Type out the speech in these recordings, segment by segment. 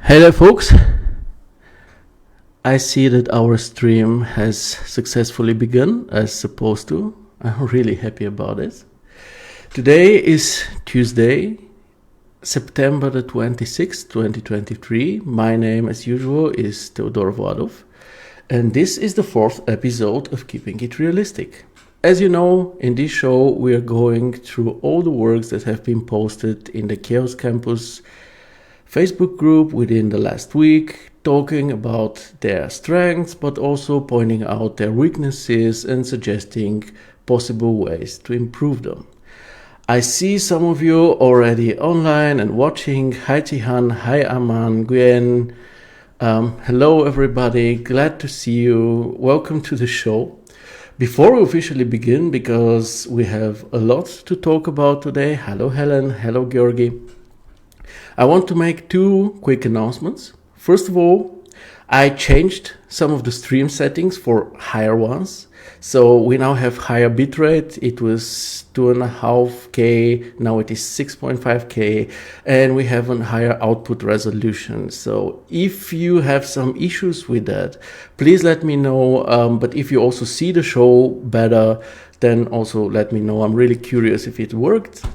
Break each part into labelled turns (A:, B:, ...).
A: Hey there, folks. I see that our stream has successfully begun as supposed to. I'm really happy about it. Today is Tuesday, September the 26th, 2023. My name, as usual, is Theodor Vladov, and this is the fourth episode of Keeping It Realistic. As you know, in this show, we are going through all the works that have been posted in the Chaos Campus Facebook group within the last week, talking about their strengths, but also pointing out their weaknesses and suggesting possible ways to improve them. I see some of you already online and watching. Hi Tihan, hi Aman, Gwen. Hello everybody, glad to see you. Welcome to the show. Before we officially begin, because we have a lot to talk about today, hello Helen, hello Georgi. I want to make two quick announcements. First of all, I changed some of the stream settings for higher ones. So we now have higher bitrate. It was 2.5K, now it is 6.5K, and we have a higher output resolution. So if you have some issues with that, please let me know. But if you also see the show better, then also let me know. I'm really curious if it worked.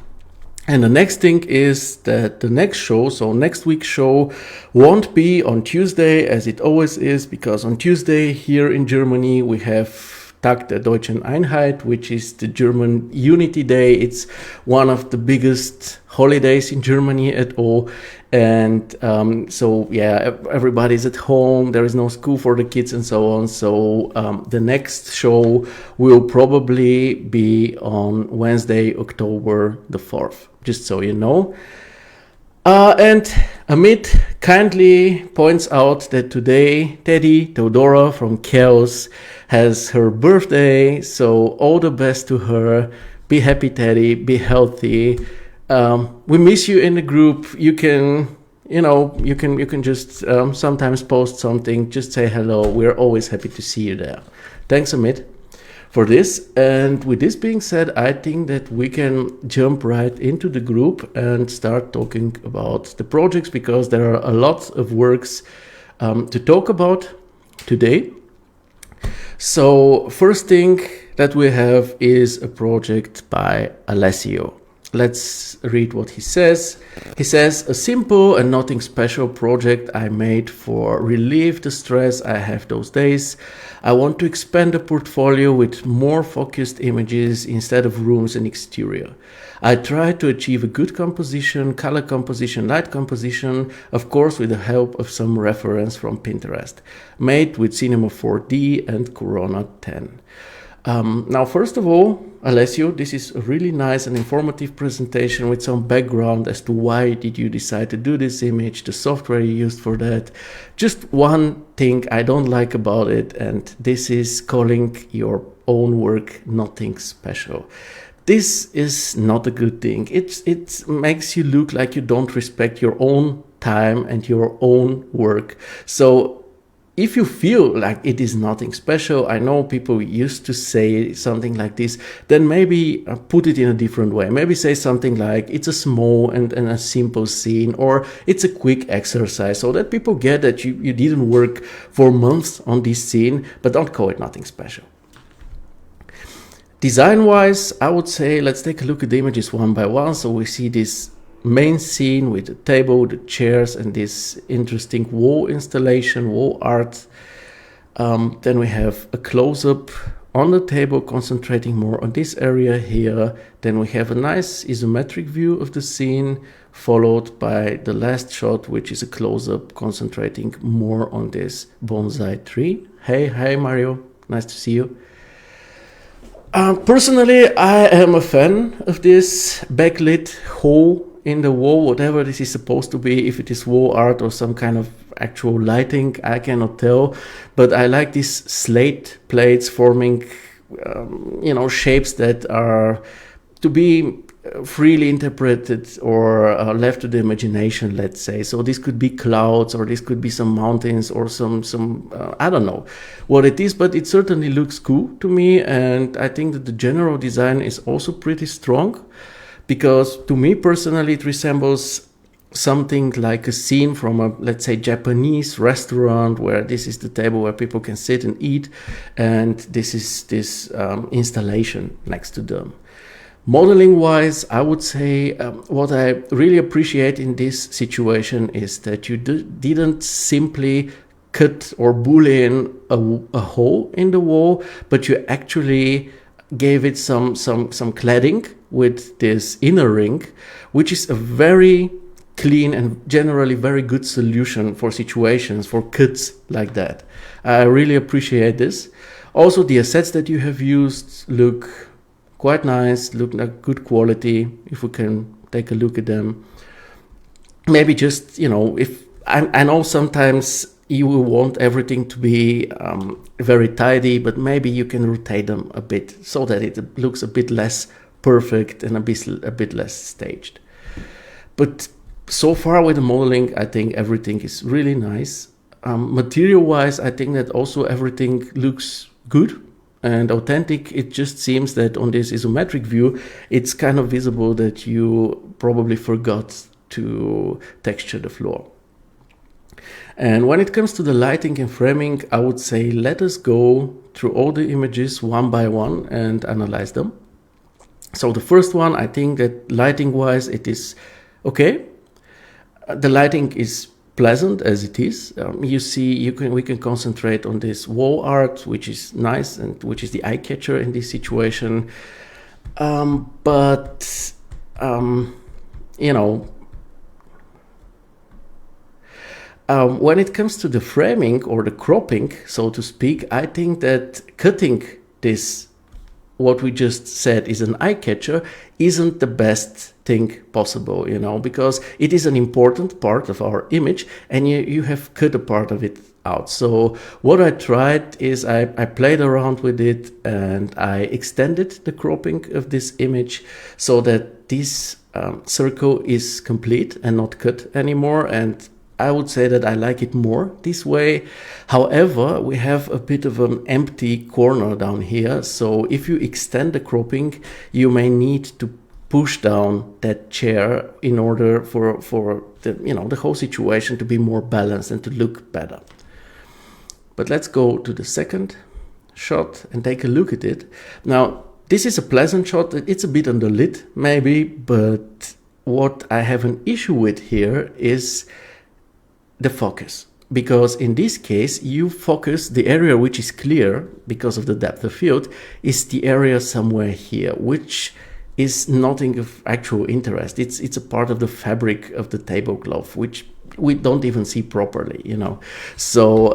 A: And the next thing is that the next show, so next week's show, won't be on Tuesday as it always is, because on Tuesday here in Germany we have Tag der Deutschen Einheit, which is the German Unity Day. It's one of the biggest holidays in Germany at all. And so everybody's at home, there is no school for the kids and so on. So the next show will probably be on Wednesday, October the 4th, just so you know. And Amit kindly points out that today Teddy Theodora from Chaos has her birthday, so all the best to her. Be happy, Teddy, be healthy. We miss you in the group. You can just sometimes post something, just say hello. We're always happy to see you there. Thanks, Amit, for this. And with this being said, I think that we can jump right into the group and start talking about the projects, because there are a lot of works to talk about today. So first thing that we have is a project by Alessio. Let's read what he says. He says, a simple and nothing special project I made for relieve the stress I have those days. I want to expand the portfolio with more focused images instead of rooms and exterior. I try to achieve a good composition, color composition, light composition, of course with the help of some reference from Pinterest, made with Cinema 4D and Corona 10. Now, first of all, Alessio, this is a really nice and informative presentation with some background as to why did you decide to do this image, the software you used for that. Just one thing I don't like about it, and this is calling your own work nothing special. This is not a good thing. It makes you look like you don't respect your own time and your own work. So if you feel like it is nothing special, I know people used to say something like this, then maybe put it in a different way. Maybe say something like it's a small and a simple scene, or it's a quick exercise, so that people get that you didn't work for months on this scene, but don't call it nothing special. Design-wise, I would say let's take a look at the images one by one. So we see this main scene with the table, the chairs, and this interesting wall installation, wall art. Then we have a close-up on the table, concentrating more on this area here. Then we have a nice isometric view of the scene, followed by the last shot, which is a close-up, concentrating more on this bonsai tree. Hey Mario, nice to see you. Personally, I am a fan of this backlit hole in the wall, whatever this is supposed to be. If it is wall art or some kind of actual lighting, I cannot tell, but I like these slate plates forming shapes that are to be freely interpreted or left to the imagination, let's say. So this could be clouds, or this could be some mountains, or some I don't know what it is, but it certainly looks cool to me. And I think that the general design is also pretty strong, because to me personally it resembles something like a scene from a, let's say, Japanese restaurant, where this is the table where people can sit and eat, and this is this installation next to them. Modeling wise, I would say what I really appreciate in this situation is that you didn't simply cut or boolean a hole in the wall, but you actually gave it some cladding with this inner ring, which is a very clean and generally very good solution for situations, for cuts like that. I really appreciate this. Also, the assets that you have used look quite nice, look like good quality, if we can take a look at them. Maybe just, if I know sometimes you will want everything to be very tidy, but maybe you can rotate them a bit so that it looks a bit less perfect and a bit less staged. But so far with the modeling, I think everything is really nice. Material-wise, I think that also everything looks good and authentic. It just seems that on this isometric view, it's kind of visible that you probably forgot to texture the floor. And when it comes to the lighting and framing, I would say let us go through all the images one by one and analyze them. So the first one, I think that lighting-wise, it is okay. The lighting is pleasant as it is. You see, we can concentrate on this wall art, which is nice and which is the eye catcher in this situation. When it comes to the framing or the cropping, so to speak, I think that cutting this, what we just said is an eye catcher, isn't the best thing possible, because it is an important part of our image and you have cut a part of it out. So what I tried is I played around with it and I extended the cropping of this image so that this circle is complete and not cut anymore, and I would say that I like it more this way. However, we have a bit of an empty corner down here. So if you extend the cropping, you may need to push down that chair in order for the whole situation to be more balanced and to look better. But let's go to the second shot and take a look at it. Now, this is a pleasant shot. It's a bit underlit maybe, but what I have an issue with here is the focus, because in this case you focus the area which is clear because of the depth of field is the area somewhere here, which is nothing of actual interest. It's a part of the fabric of the tablecloth which we don't even see properly, So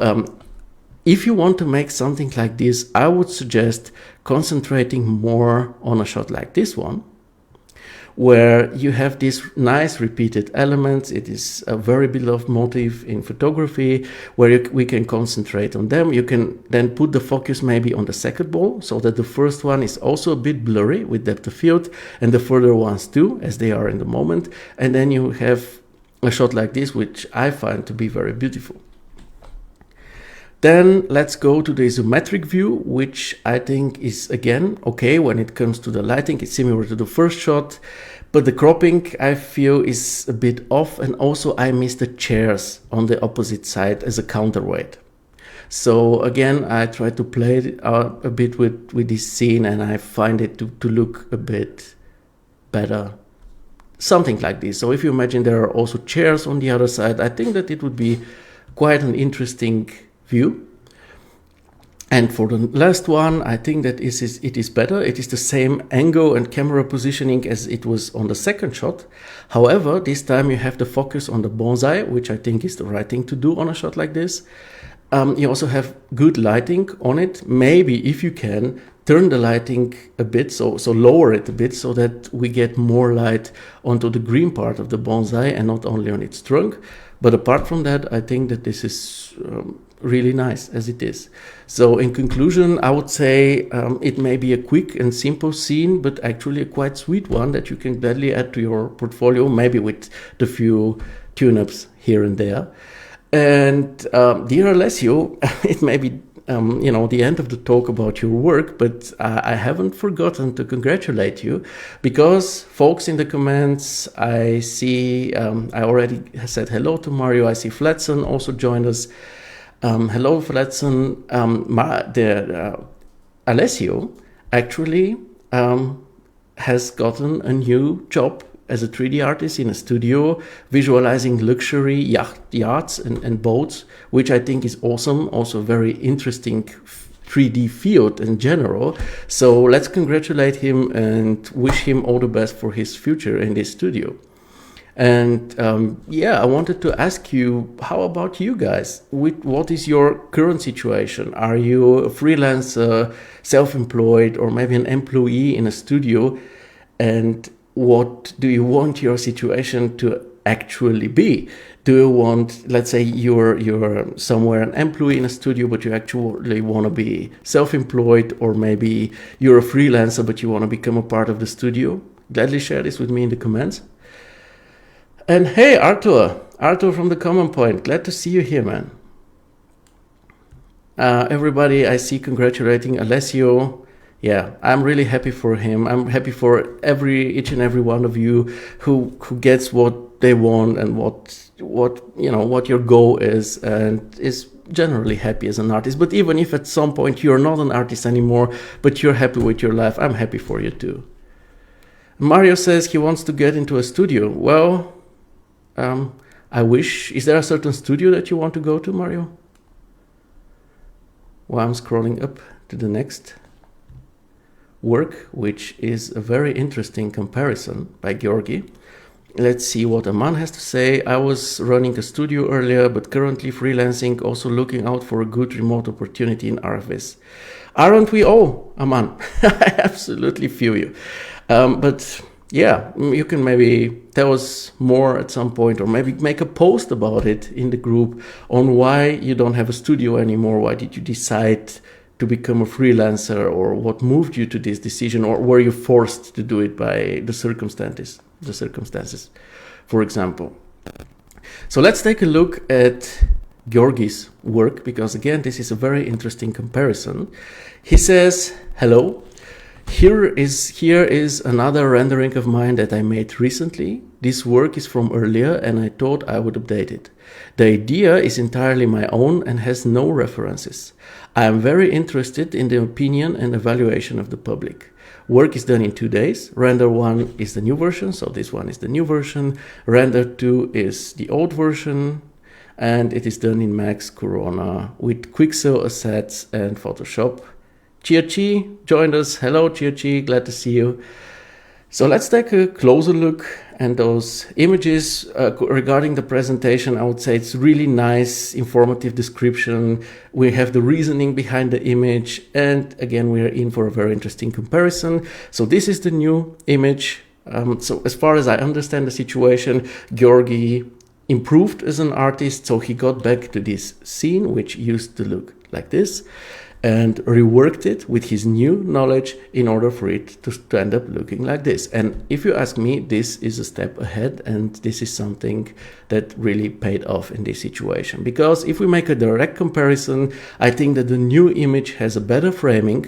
A: if you want to make something like this, I would suggest concentrating more on a shot like this one, where you have these nice repeated elements. It is a very beloved motif in photography, where we can concentrate on them. You can then put the focus maybe on the second ball, so that the first one is also a bit blurry with depth of field, and the further ones too, as they are in the moment. And then you have a shot like this, which I find to be very beautiful. Then let's go to the isometric view, which I think is again okay when it comes to the lighting. It's similar to the first shot, but the cropping I feel is a bit off, and also I miss the chairs on the opposite side as a counterweight. So again, I try to play out a bit with this scene, and I find it to look a bit better. Something like this. So if you imagine there are also chairs on the other side, I think that it would be quite an interesting view. And for the last one, I think that it is better. It is the same angle and camera positioning as it was on the second shot. However, this time you have the focus on the bonsai, which I think is the right thing to do on a shot like this. You also have good lighting on it. Maybe if you can, turn the lighting a bit, so lower it a bit, so that we get more light onto the green part of the bonsai and not only on its trunk. But apart from that, I think that this is really nice as it is. So in conclusion, I would say it may be a quick and simple scene, but actually a quite sweet one that you can gladly add to your portfolio, maybe with the few tune-ups here and there. And dear Alessio, it may be the end of the talk about your work, but I haven't forgotten to congratulate you, because folks in the comments, I see, I already said hello to Mario. I see Fletson also joined us. Hello, Fletson. Alessio actually has gotten a new job as a 3D artist in a studio, visualizing luxury yachts and boats, which I think is awesome. Also very interesting 3D field in general. So let's congratulate him and wish him all the best for his future in this studio. And I wanted to ask you, how about you guys? What is your current situation? Are you a freelancer, self-employed, or maybe an employee in a studio? And what do you want your situation to actually be? Do you want, let's say you're somewhere an employee in a studio, but you actually want to be self-employed, or maybe you're a freelancer, but you want to become a part of the studio? Gladly share this with me in the comments. And hey, Arthur from the Common Point, glad to see you here, man. Everybody I see congratulating Alessio. Yeah, I'm really happy for him. I'm happy for each and every one of you who gets what they want and what your goal is, and is generally happy as an artist. But even if at some point you're not an artist anymore, but you're happy with your life, I'm happy for you too. Mario says he wants to get into a studio. Well, I wish. Is there a certain studio that you want to go to, Mario? Well, I'm scrolling up to the next work, which is a very interesting comparison by Georgi. Let's see what Aman has to say. I was running a studio earlier, but currently freelancing, also looking out for a good remote opportunity in RFS. Aren't we all, Aman? I absolutely feel you. But yeah, you can maybe tell us more at some point, or maybe make a post about it in the group on why you don't have a studio anymore. Why did you decide to become a freelancer, or what moved you to this decision, or were you forced to do it by the circumstances, for example. So let's take a look at Georgi's work, because again, this is a very interesting comparison. He says, hello. Here is another rendering of mine that I made recently. This work is from earlier, and I thought I would update it. The idea is entirely my own and has no references. I am very interested in the opinion and evaluation of the public. Work is done in 2 days. Render 1 is the new version, so this one is the new version. Render 2 is the old version, and it is done in Max Corona with Quixel assets and Photoshop. Chi joined us. Hello, Chi, glad to see you. So let's take a closer look at those images. Regarding the presentation, I would say it's really nice, informative description. We have the reasoning behind the image, and again, we are in for a very interesting comparison. So this is the new image. So as far as I understand the situation, Georgi improved as an artist, so he got back to this scene, which used to look like this, and reworked it with his new knowledge in order for it to end up looking like this. And if you ask me, this is a step ahead, and this is something that really paid off in this situation. Because if we make a direct comparison, I think that the new image has a better framing.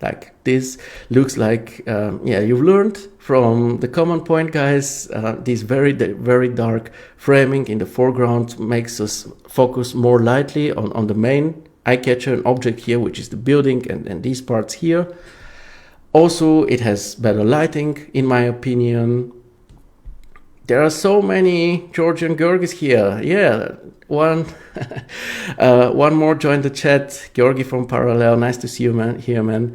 A: Like this looks like, you've learned from the Common Point guys, this very dark framing in the foreground makes us focus more lightly on the main eye-catcher and object here, which is the building and these parts here. Also, it has better lighting, in my opinion. There are so many Georgian Georgis here. Yeah, one more joined the chat. Georgi from Parallel, nice to see you, man. Here, man.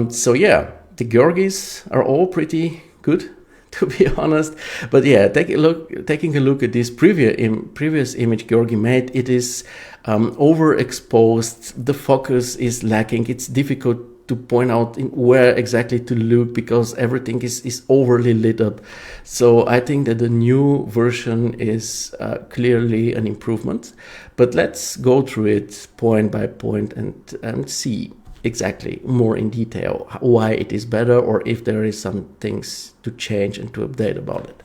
A: So yeah, the Georgis are all pretty good, to be honest. But yeah, taking a look at this previous image Georgi made, it is overexposed. The focus is lacking. It's difficult to point out where exactly to look because everything is overly lit up. So I think that the new version is clearly an improvement. But let's go through it point by point and see exactly more in detail why it is better, or if there is some things to change and to update about it.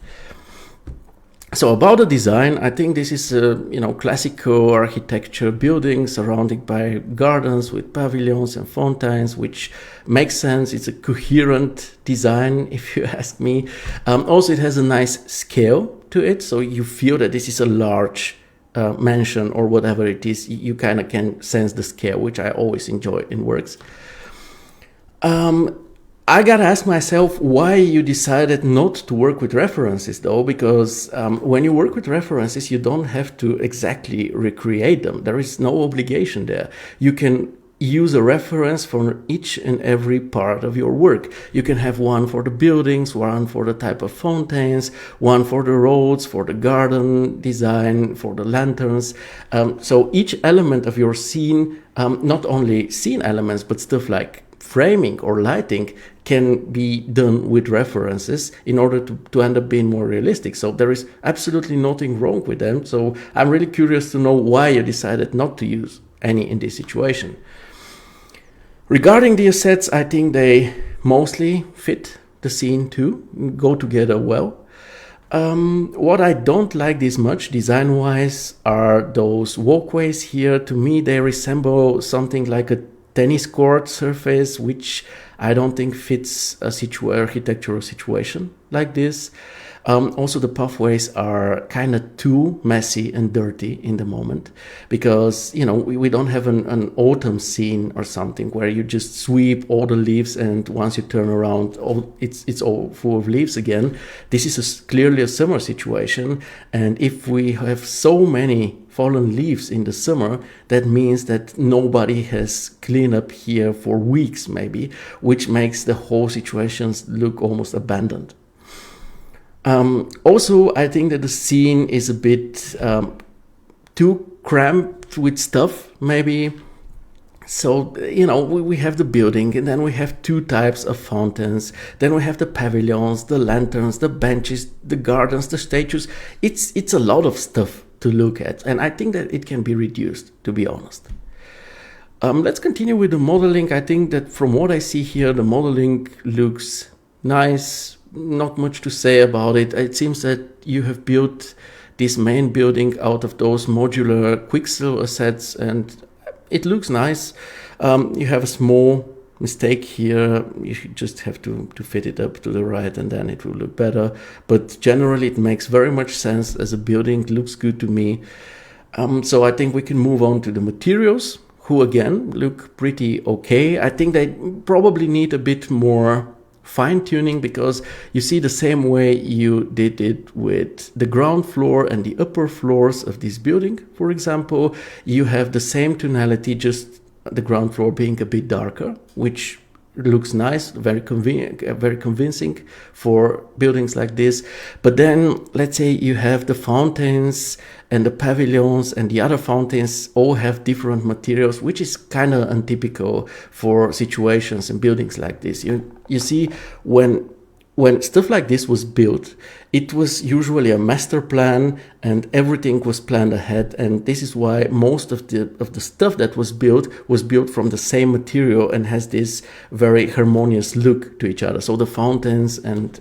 A: So about the design, I think this is a classical architecture building surrounded by gardens with pavilions and fountains, which makes sense. It's a coherent design, if you ask me. Also, it has a nice scale to it, so you feel that this is a large mansion or whatever it is. You kind of can sense the scale, which I always enjoy in works. I gotta ask myself why you decided not to work with references, though, because when you work with references, you don't have to exactly recreate them. There is no obligation there. You can use a reference for each and every part of your work. You can have one for the buildings, one for the type of fountains, one for the roads, for the garden design, for the lanterns. So each element of your scene, not only scene elements, but stuff like framing or lighting, can be done with references in order to end up being more realistic. So there is absolutely nothing wrong with them. So I'm really curious to know why you decided not to use any in this situation. Regarding the assets, I think they mostly fit the scene too, go together well. What I don't like this much design-wise are those walkways here. To me, they resemble something like a tennis court surface, which I don't think fits a architectural situation like this. Also, the pathways are kind of too messy and dirty in the moment, because we don't have an autumn scene or something where you just sweep all the leaves and once you turn around, it's all full of leaves again. This is clearly a summer situation, and if we have so many fallen leaves in the summer, that means that nobody has cleaned up here for weeks maybe, which makes the whole situation look almost abandoned. Also, I think that the scene is a bit too cramped with stuff, maybe. So, we have the building, and then we have two types of fountains. Then we have the pavilions, the lanterns, the benches, the gardens, the statues. It's a lot of stuff to look at, and I think that it can be reduced, to be honest. Let's continue with the modeling. I think that from what I see here, the modeling looks nice. Not much to say about it. It seems that you have built this main building out of those modular Quicksilver sets, and it looks nice. You have a small mistake here. You just have to fit it up to the right, and then it will look better. But generally, it makes very much sense as a building. It looks good to me. So I think we can move on to the materials, who again look pretty okay. I think they probably need a bit more fine-tuning, because you see, the same way you did it with the ground floor and the upper floors of this building, for example, you have the same tonality, just the ground floor being a bit darker, which looks nice, very convincing for buildings like this. But then let's say you have the fountains and the pavilions, and the other fountains all have different materials, which is kind of untypical for situations and buildings like this. You see, when stuff like this was built, it was usually a master plan, and everything was planned ahead. And this is why most of the stuff that was built from the same material and has this very harmonious look to each other. So the fountains and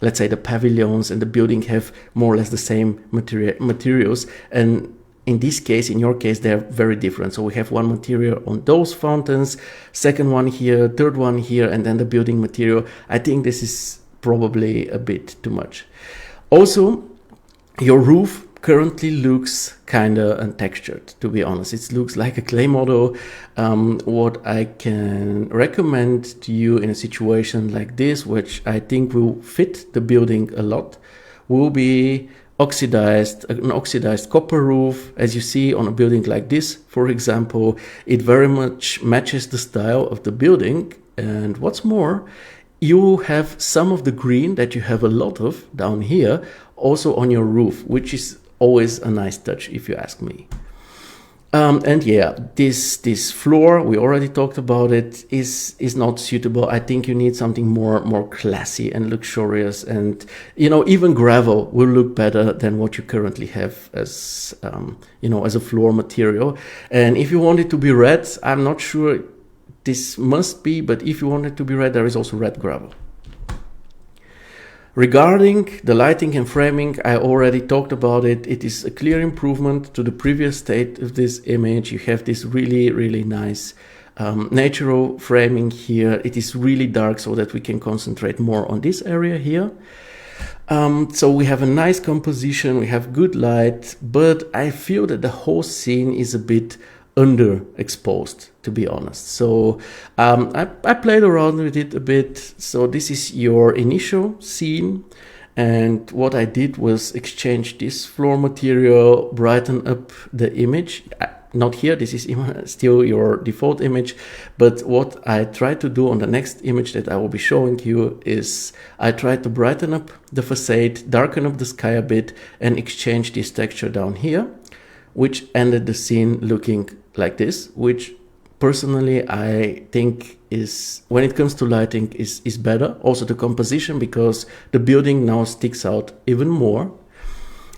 A: let's say the pavilions and the building have more or less the same materials. And in this case, in your case, they're very different. So we have one material on those fountains, second one here, third one here, and then the building material. I think this is probably a bit too much. Also, your roof currently looks kind of untextured, to be honest. It looks like a clay model. What I can recommend to you in a situation like this, which I think will fit the building a lot, will be an oxidized copper roof. As you see on a building like this, for example, it very much matches the style of the building. And what's more, you have some of the green that you have a lot of down here also on your roof, which is always a nice touch, if you ask me. And yeah, this floor, we already talked about it, is not suitable. I think you need something more classy and luxurious, and even gravel will look better than what you currently have as as a floor material. And if you want it to be red, I'm not sure this must be, but if you want it to be red, there is also red gravel. Regarding the lighting and framing, I already talked about it. It is a clear improvement to the previous state of this image. You have this really, really nice natural framing here. It is really dark so that we can concentrate more on this area here. So we have a nice composition, we have good light, but I feel that the whole scene is a bit underexposed, to be honest. So I played around with it a bit. So this is your initial scene, and what I did was exchange this floor material, brighten up the image. Not here, this is still your default image, but what I tried to do on the next image that I will be showing you is I tried to brighten up the facade, darken up the sky a bit, and exchange this texture down here, which ended the scene looking like this, which personally I think is, when it comes to lighting, is better. Also the composition, because the building now sticks out even more.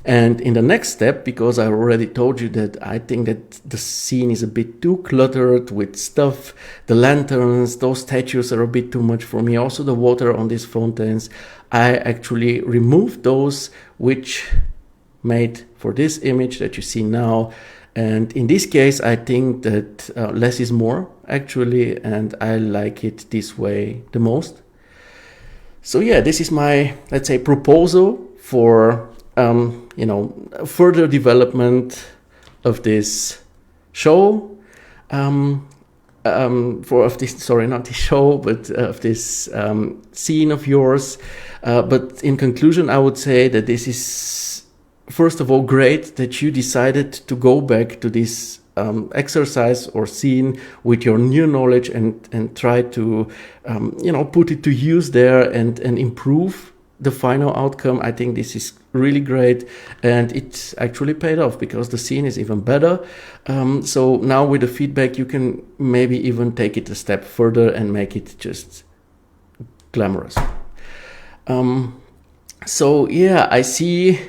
A: And in the next step, because I already told you that I think that the scene is a bit too cluttered with stuff, the lanterns, those statues are a bit too much for me. Also the water on these fountains, I actually removed those, which made for this image that you see now. And in this case, I think that less is more, actually, and I like it this way the most. So yeah, this is my, let's say, proposal for further development of this show, of this scene of yours. But in conclusion, I would say that this is, first of all, great that you decided to go back to this exercise or scene with your new knowledge and try to, put it to use there and improve the final outcome. I think this is really great, and it actually paid off because the scene is even better. So now with the feedback, you can maybe even take it a step further and make it just glamorous. So yeah, I see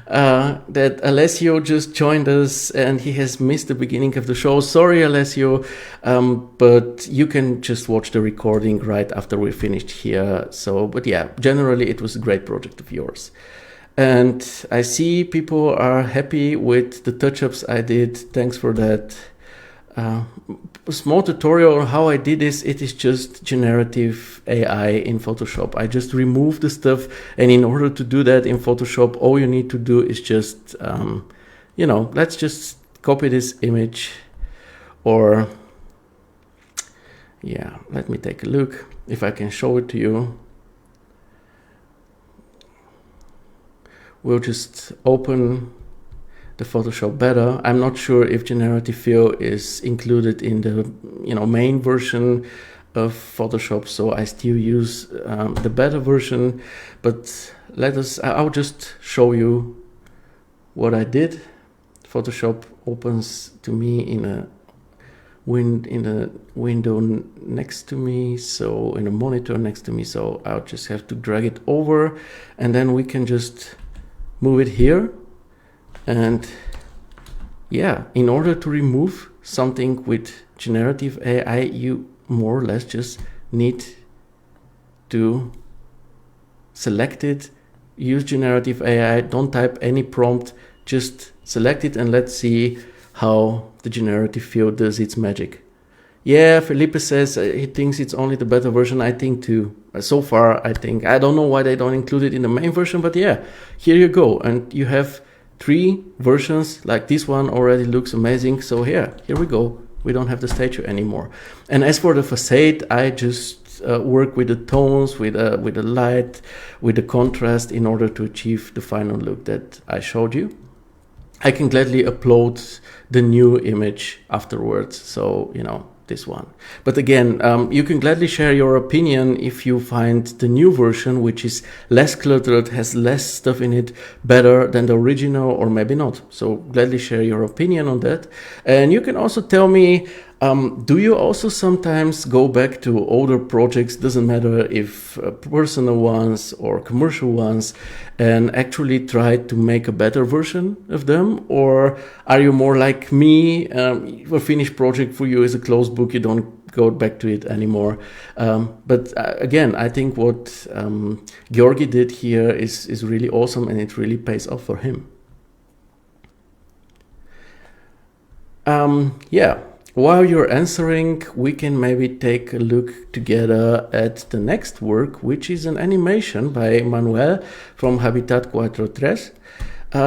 A: that Alessio just joined us and he has missed the beginning of the show. Sorry, Alessio, but you can just watch the recording right after we finished here. So, but yeah, generally it was a great project of yours. And I see people are happy with the touch-ups I did. Thanks for that. A small tutorial on how I did this. It is just generative AI in Photoshop. I just removed the stuff, and in order to do that in Photoshop, all you need to do is just, let's just copy this image, or yeah, let me take a look if I can show it to you. We'll just open the Photoshop better. I'm not sure if generative fill is included in the main version of Photoshop, so I still use the beta version. But I'll just show you what I did. Photoshop opens to me in a window next to me, so in a monitor next to me. So I'll just have to drag it over, and then we can just move it here. And yeah, in order to remove something with generative AI, you more or less just need to select it, use generative AI, don't type any prompt, just select it, and let's see how the generative fill does its magic. Yeah, Felipe says he thinks it's only the beta version. I think too. So far, I don't know why they don't include it in the main version, but yeah, here you go. And you have 3 versions. Like this one already looks amazing. So here we go. We don't have the statue anymore. And as for the facade, I just work with the tones, with the light, with the contrast in order to achieve the final look that I showed you. I can gladly upload the new image afterwards. So, this one. But again, you can gladly share your opinion if you find the new version, which is less cluttered, has less stuff in it, better than the original, or maybe not. So gladly share your opinion on that. And you can also tell me, do you also sometimes go back to older projects, doesn't matter if personal ones or commercial ones, and actually try to make a better version of them? Or are you more like me, a finished project for you is a closed book, you don't go back to it anymore. But again, I think what Georgi did here is really awesome, and it really pays off for him. Yeah, while you're answering, we can maybe take a look together at the next work, which is an animation by Manuel from Habitat 43.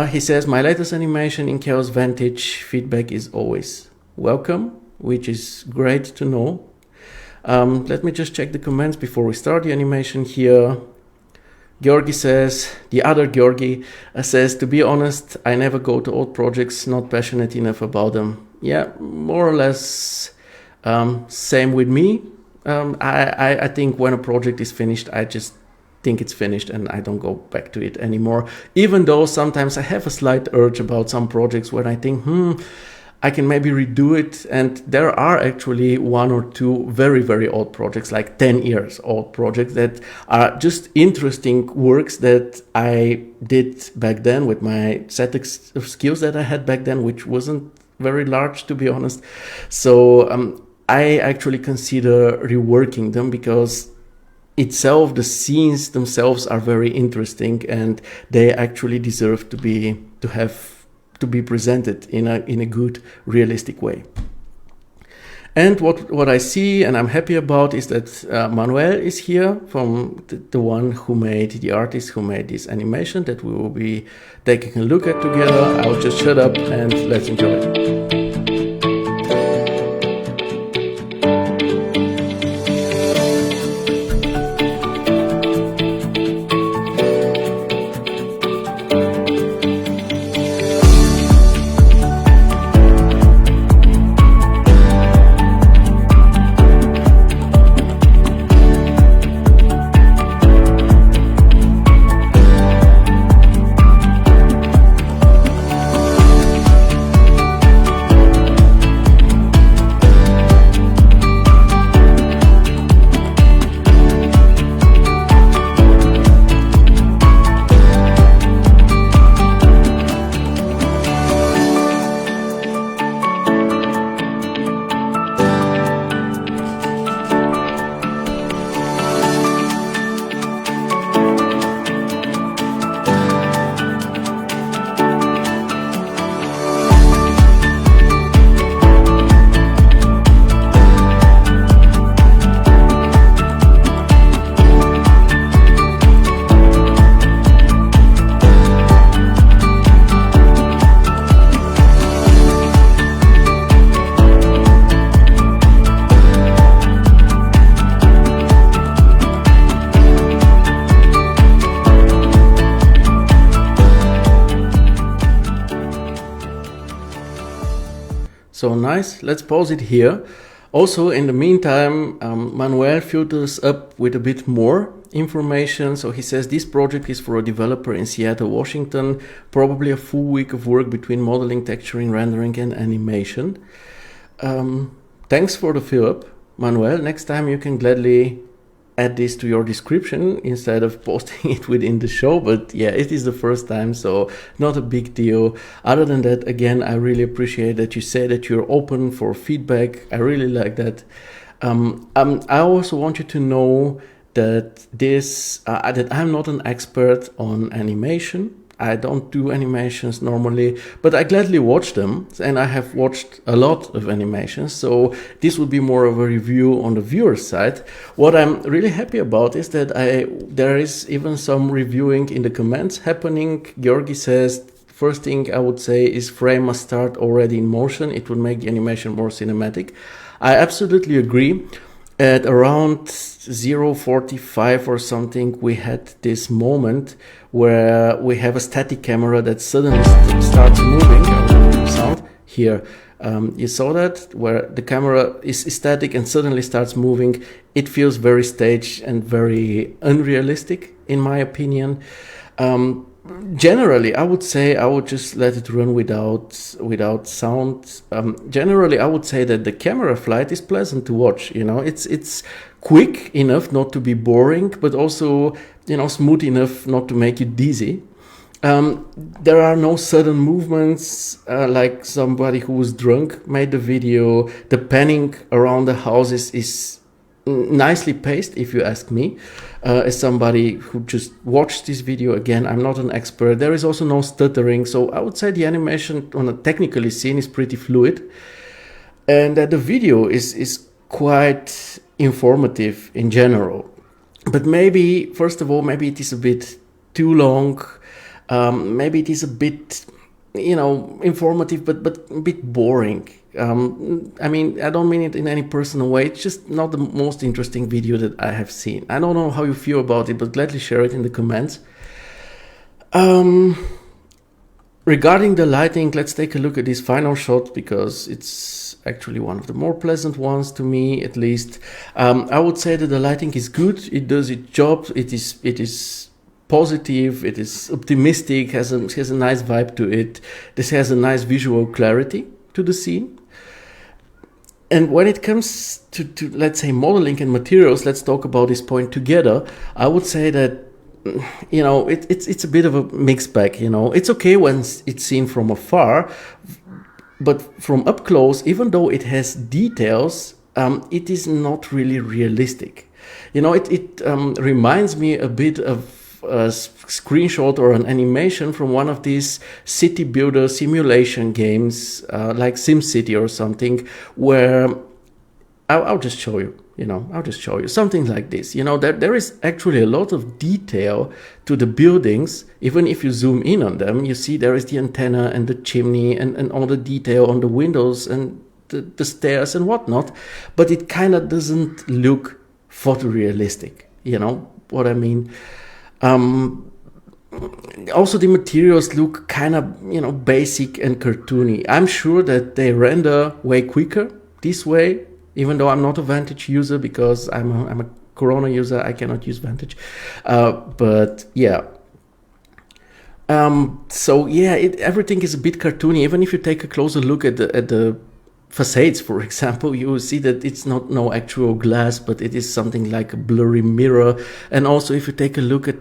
A: He says, my latest animation in Chaos Vantage, feedback is always welcome, which is great to know. Let me just check the comments before we start the animation here. Georgi says, the other Georgi says, to be honest, I never go to old projects, not passionate enough about them. Yeah, more or less same with me. I think when a project is finished, I just think it's finished and I don't go back to it anymore. Even though sometimes I have a slight urge about some projects where I think, I can maybe redo it. And there are actually one or two very, very old projects, like 10 years old projects that are just interesting works that I did back then with my set of skills that I had back then, which wasn't very large, to be honest. So I actually consider reworking them because the scenes themselves are very interesting and they actually deserve to be presented in a good, realistic way. And what I see and I'm happy about is that Manuel is here, from the one who made, the artist who made this animation that we will be taking a look at together. I'll just shut up and let's enjoy it. So nice, let's pause it here. Also, in the meantime, Manuel filters up with a bit more information. So he says this project is for a developer in Seattle, Washington, probably a full week of work between modeling, texturing, rendering and animation. Thanks for the fill up, Manuel. Next time you can gladly add this to your description instead of posting it within the show. But yeah, it is the first time, so not a big deal. Other than that, again, I really appreciate that you say that you're open for feedback. I really like that. I also want you to know that that I'm not an expert on animation. I don't do animations normally, but I gladly watch them, and I have watched a lot of animations, so this will be more of a review on the viewer's side. What I'm really happy about is that there is even some reviewing in the comments happening. Georgi says, first thing I would say is frame must start already in motion. It will make the animation more cinematic. I absolutely agree. At around 0:45 or something, we had this moment where we have a static camera that suddenly starts moving. Sound here. You saw that, where the camera is static and suddenly starts moving. It feels very staged and very unrealistic, in my opinion. Generally, I would say I would just let it run without sound. Generally, I would say that the camera flight is pleasant to watch. You know, it's quick enough not to be boring, but also, you know, smooth enough not to make you dizzy. There are no sudden movements like somebody who was drunk made the video. The panning around the houses is nicely paced, if you ask me. As somebody who just watched this video, again, I'm not an expert. There is also no stuttering, so I would say the animation on a technically seen is pretty fluid, and that the video is quite informative in general. But maybe, first of all, maybe it is a bit too long. Maybe it is a bit, informative, but a bit boring. I mean, I don't mean it in any personal way. It's just not the most interesting video that I have seen. I don't know how you feel about it, but gladly share it in the comments. Regarding the lighting, let's take a look at this final shot, because it's actually one of the more pleasant ones to me, at least. I would say that the lighting is good. It does its job. It is positive. It is optimistic. Has a nice vibe to it. This has a nice visual clarity to the scene. And when it comes to let's say modeling and materials, let's talk about this point together. I would say that it's a bit of a mixed bag. It's okay when it's seen from afar, but from up close, even though it has details, it is not really realistic. It reminds me a bit of a screenshot or an animation from one of these city builder simulation games, like SimCity or something, where I'll just show you. I'll just show you something like this. There is actually a lot of detail to the buildings. Even if you zoom in on them, you see there is the antenna and the chimney and all the detail on the windows and the stairs and whatnot. But it kind of doesn't look photorealistic. You know what I mean? Also, the materials look kind of, basic and cartoony. I'm sure that they render way quicker this way, even though I'm not a Vantage user, because I'm a Corona user. I cannot use Vantage. But yeah. So yeah, everything is a bit cartoony. Even if you take a closer look at the facades, for example, you will see that it's not no actual glass, but it is something like a blurry mirror. And also, if you take a look at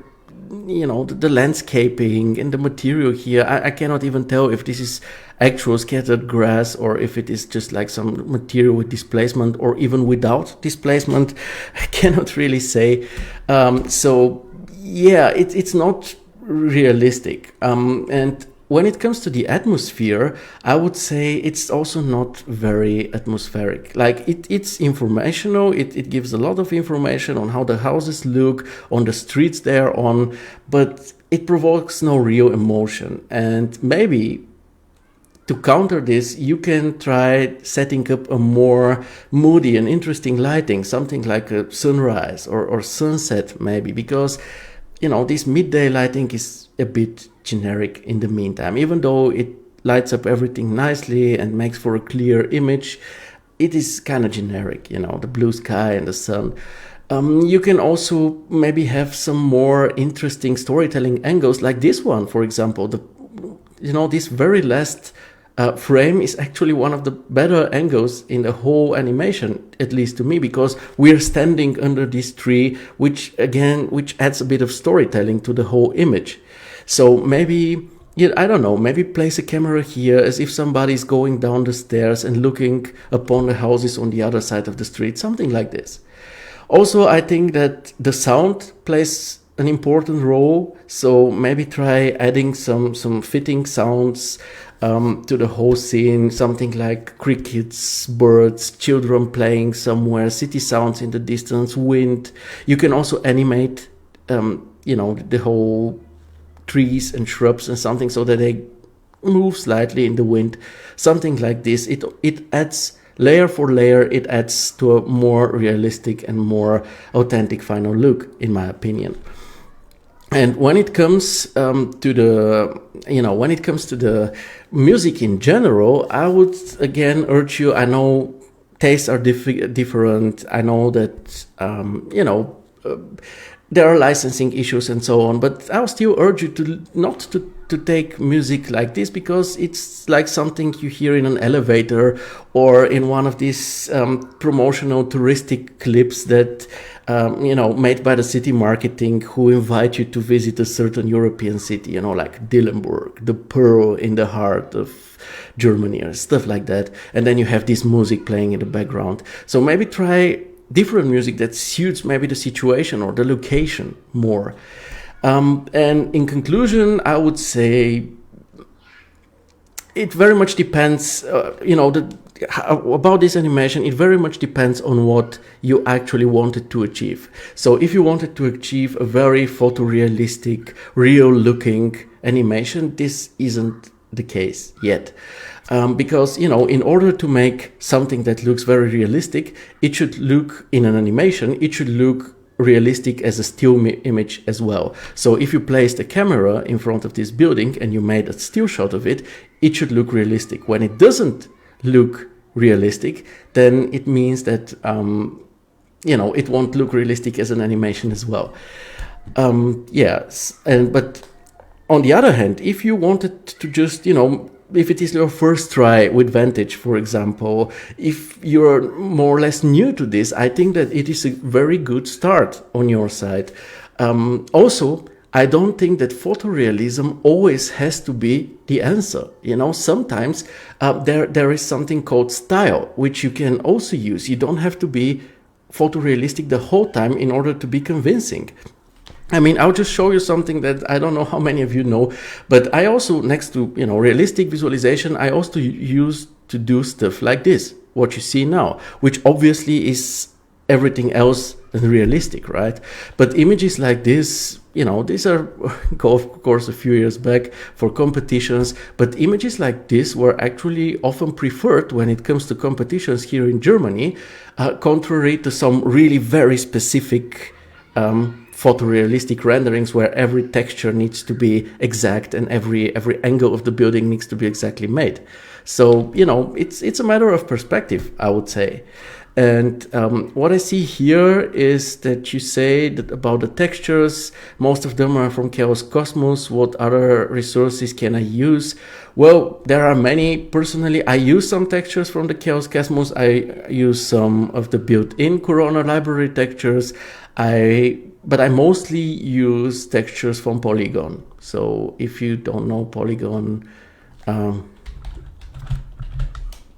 A: the landscaping and the material here, I cannot even tell if this is actual scattered grass or if it is just like some material with displacement or even without displacement. I cannot really say. So yeah, it's not realistic. And when it comes to the atmosphere, I would say it's also not very atmospheric. Like it's informational. It gives a lot of information on how the houses look, on the streets they are on, but it provokes no real emotion. And maybe to counter this, you can try setting up a more moody and interesting lighting, something like a sunrise or sunset maybe, because this midday lighting is a bit generic in the meantime. Even though it lights up everything nicely and makes for a clear image, it is kind of generic, the blue sky and the sun. You can also maybe have some more interesting storytelling angles, like this one, for example. This very last frame is actually one of the better angles in the whole animation, at least to me, because we're standing under this tree, which adds a bit of storytelling to the whole image. So maybe, I don't know, maybe place a camera here as if somebody's going down the stairs and looking upon the houses on the other side of the street, something like this. Also, I think that the sound plays an important role, so maybe try adding some fitting sounds to the whole scene, something like crickets, birds, children playing somewhere, city sounds in the distance, wind. You can also animate, the whole trees and shrubs and something so that they move slightly in the wind, something like this. It adds layer for layer. It adds to a more realistic and more authentic final look, in my opinion. And when it comes to the music in general, I would again urge you. I know tastes are different. I know that there are licensing issues and so on, but I'll still urge you to not to take music like this, because it's like something you hear in an elevator or in one of these promotional touristic clips that made by the city marketing, who invite you to visit a certain European city, like Dillenburg, the pearl in the heart of Germany, or stuff like that. And then you have this music playing in the background. So maybe try different music that suits maybe the situation or the location more. And in conclusion, I would say it very much depends, about this animation, it very much depends on what you actually wanted to achieve. So if you wanted to achieve a very photorealistic, real-looking animation, this isn't the case yet. Because, in order to make something that looks very realistic, it should look, in an animation, it should look realistic as a still image as well. So if you placed a camera in front of this building and you made a still shot of it, it should look realistic. When it doesn't look realistic, then it means that, it won't look realistic as an animation as well. But on the other hand, if you wanted to just, if it is your first try with Vantage, for example, if you're more or less new to this, I think that it is a very good start on your side. Also, I don't think that photorealism always has to be the answer. Sometimes there is something called style, which you can also use. You don't have to be photorealistic the whole time in order to be convincing. I'll just show you something that I don't know how many of you know, but I also, next to, realistic visualization, I also use to do stuff like this, what you see now, which obviously is everything else than realistic, right? But images like this, these are, of course, a few years back for competitions, but images like this were actually often preferred when it comes to competitions here in Germany, contrary to some really very specific photorealistic renderings where every texture needs to be exact and every angle of the building needs to be exactly made. So, it's a matter of perspective, I would say. And what I see here is that you say that about the textures, most of them are from Chaos Cosmos. What other resources can I use? Well, there are many. Personally, I use some textures from the Chaos Cosmos. I use some of the built-in Corona library textures. But I mostly use textures from Polygon. So if you don't know Polygon,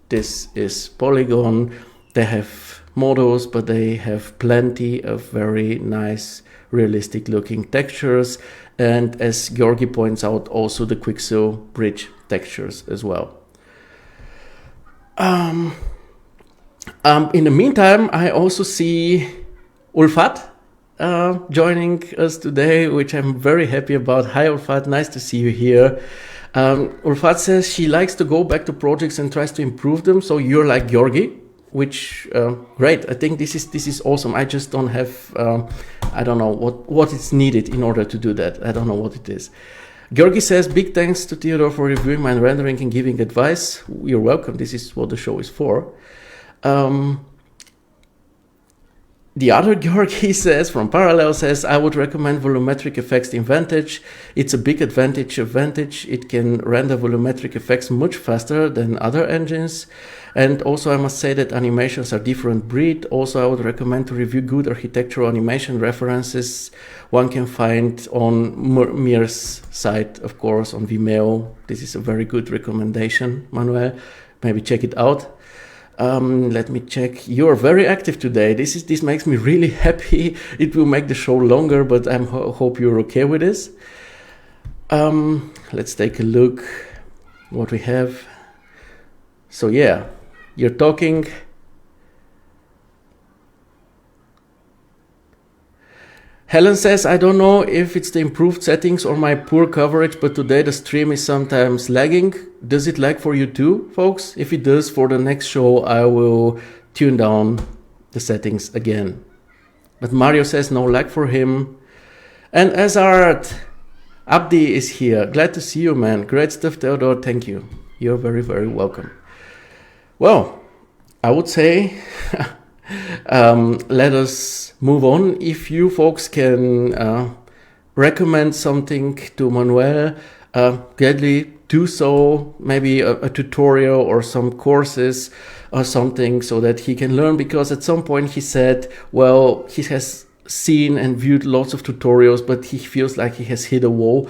A: this is Polygon. They have models, but they have plenty of very nice, realistic looking textures. And as Georgi points out, also the Quixel bridge textures as well. In the meantime, I also see Ulfat joining us today, which I'm very happy about. Hi Ulfat, nice to see you here. Ulfat says she likes to go back to projects and tries to improve them. So you're like Georgi, which great. I think this is awesome. I just don't have I don't know what is needed in order to do that. I don't know what it is. Georgi says, big thanks to Theodore for reviewing my rendering and giving advice. You're welcome. This is what the show is for. The other Georgi says, from Parallel, says, I would recommend volumetric effects in Vantage. It's a big advantage of Vantage. It can render volumetric effects much faster than other engines. And also I must say that animations are different breed. Also, I would recommend to review good architectural animation references one can find on Mir's site, of course, on Vimeo. This is a very good recommendation, Manuel. Maybe check it out. Let me check. You're very active today. This makes me really happy. It will make the show longer, but I hope you're okay with this. Let's take a look what we have. So yeah, you're talking. Helen says, I don't know if it's the improved settings or my poor coverage, but today the stream is sometimes lagging. Does it lag for you too, folks? If it does, for the next show, I will tune down the settings again. But Mario says no lag for him. And as art, Abdi is here. Glad to see you, man. Great stuff, Theodore. Thank you. You're very, very welcome. Well, I would say Let us move on. If you folks can recommend something to Manuel, gladly do so. Maybe a tutorial or some courses or something so that he can learn, because at some point he said, well, he has seen and viewed lots of tutorials, but he feels like he has hit a wall.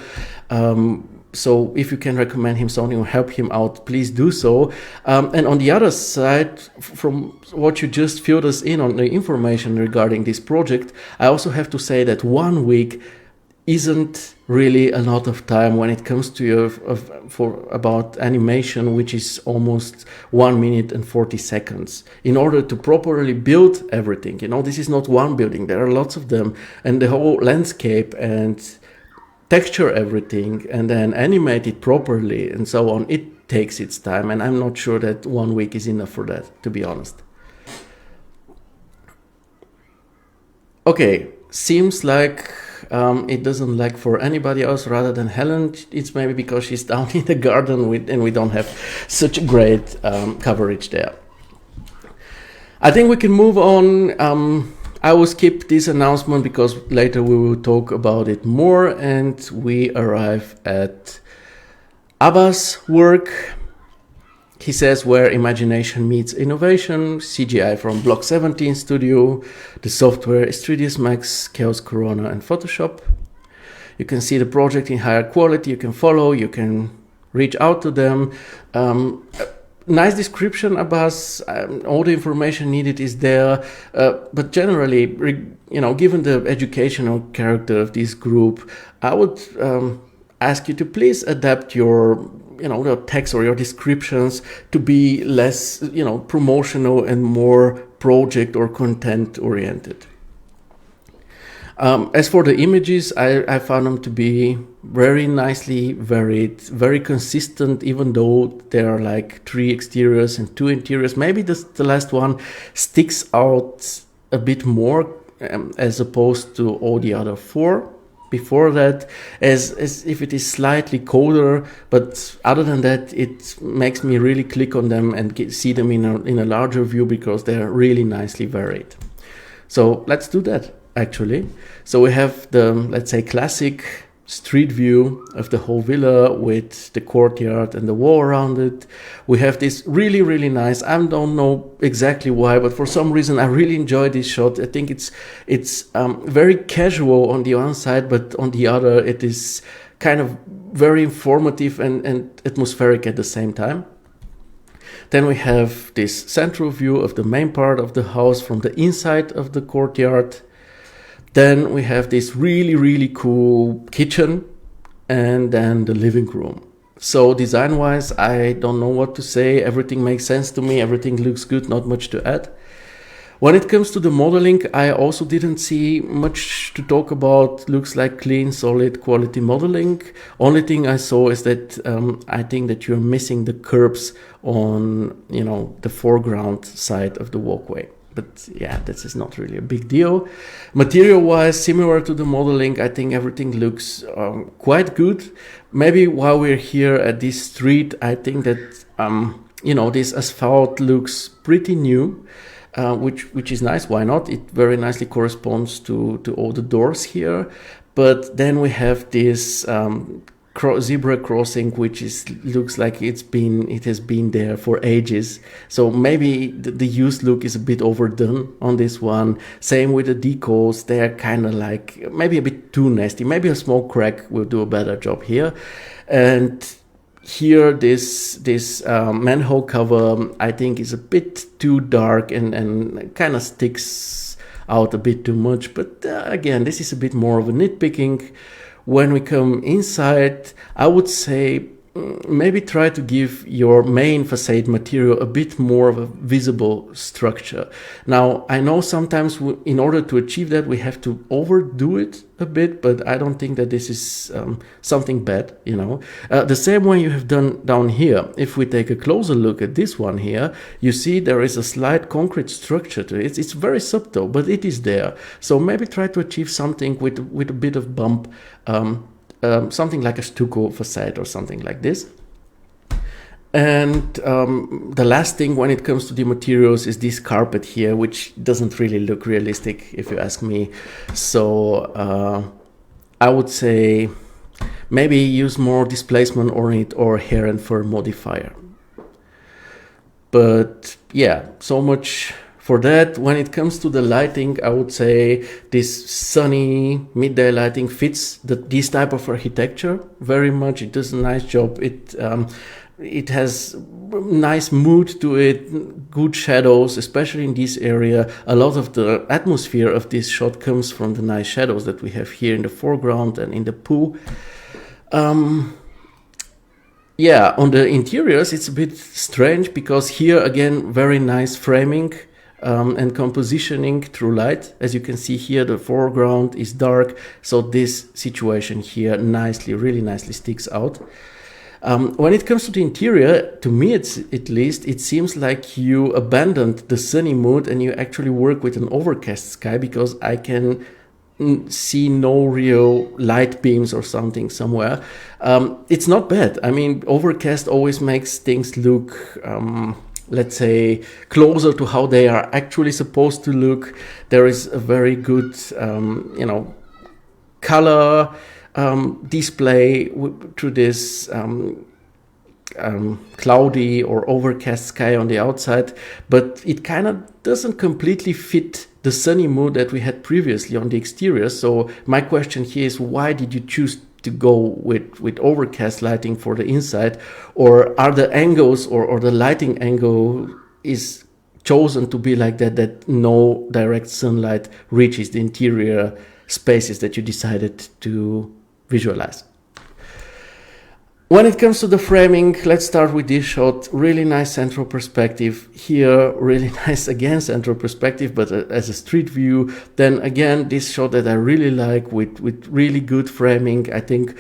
A: So if you can recommend him something or help him out, please do so. And on the other side, from what you just filled us in on the information regarding this project, I also have to say that 1 week isn't really a lot of time when it comes to about animation, which is almost 1 minute and 40 seconds. In order to properly build everything, this is not one building, there are lots of them, and the whole landscape and texture everything and then animate it properly and so on, it takes its time, and I'm not sure that 1 week is enough for that, to be honest. Okay, seems like it doesn't lag for anybody else rather than Helen. It's maybe because she's down in the garden and we don't have such great coverage there. I think we can move on. I will skip this announcement because later we will talk about it more, and we arrive at Abba's work. He says, where imagination meets innovation, CGI from Block 17 Studio. The software is 3ds Max, Chaos Corona, and Photoshop. You can see the project in higher quality, you can follow, you can reach out to them. Nice description, Abbas. All the information needed is there. But generally, given the educational character of this group, I would ask you to please adapt your text or your descriptions to be less, promotional and more project or content oriented. As for the images, I found them to be very nicely varied, very consistent, even though there are like 3 exteriors and 2 interiors. Maybe the last one sticks out a bit more as opposed to all the other 4 before that, as if it is slightly colder, but other than that, it makes me really click on them and see them in a larger view because they are really nicely varied. So let's do that, actually. So we have the, let's say, classic street view of the whole villa with the courtyard and the wall around it. We have this really, really nice, I don't know exactly why, but for some reason I really enjoy this shot. I think it's very casual on the one side, but on the other it is kind of very informative and atmospheric at the same time. Then we have this central view of the main part of the house from the inside of the courtyard. Then we have this really, really cool kitchen and then the living room. So design-wise, I don't know what to say. Everything makes sense to me. Everything looks good, not much to add. When it comes to the modeling, I also didn't see much to talk about. Looks like clean, solid, quality modeling. Only thing I saw is that I think that you're missing the curbs on, the foreground side of the walkway. But yeah, this is not really a big deal. Material-wise, similar to the modeling, I think everything looks quite good. Maybe while we're here at this street, I think that, this asphalt looks pretty new, which is nice. Why not? It very nicely corresponds to all the doors here. But then we have this zebra crossing, which looks like it has been there for ages. So maybe the used look is a bit overdone on this one. Same with the decals, they're kind of like maybe a bit too nasty. Maybe a small crack will do a better job here. And here this manhole cover I think is a bit too dark and kind of sticks out a bit too much. But again, this is a bit more of a nitpicking. When we come inside, I would say maybe try to give your main facade material a bit more of a visible structure. Now, I know sometimes in order to achieve that, we have to overdo it a bit, but I don't think that this is something bad, The same way you have done down here. If we take a closer look at this one here, you see there is a slight concrete structure to it. It's very subtle, but it is there. So maybe try to achieve something with a bit of bump, something like a stucco facade or something like this. And the last thing when it comes to the materials is this carpet here, which doesn't really look realistic if you ask me. So I would say maybe use more displacement on it or hair and fur modifier. But yeah, so much for that. When it comes to the lighting, I would say this sunny midday lighting fits this type of architecture very much. It does a nice job. It has nice mood to it, good shadows, especially in this area. A lot of the atmosphere of this shot comes from the nice shadows that we have here in the foreground and in the pool. Yeah, on the interiors, it's a bit strange because here again, very nice framing and compositioning through light. As you can see here, the foreground is dark, so this situation here really nicely sticks out. When it comes to the interior, to me at least, it seems like you abandoned the sunny mood and you actually work with an overcast sky, because I can see no real light beams or something somewhere. It's not bad. I mean, overcast always makes things look, let's say, closer to how they are actually supposed to look. There is a very good, color display through this cloudy or overcast sky on the outside, but it kind of doesn't completely fit the sunny mood that we had previously on the exterior. So my question here is, why did you choose to go with overcast lighting for the inside? Or are the angles or the lighting angle is chosen to be like that no direct sunlight reaches the interior spaces that you decided to visualize? When it comes to the framing, let's start with this shot. Really nice central perspective here, really nice again central perspective, but as a street view. Then again, this shot that I really like with really good framing, I think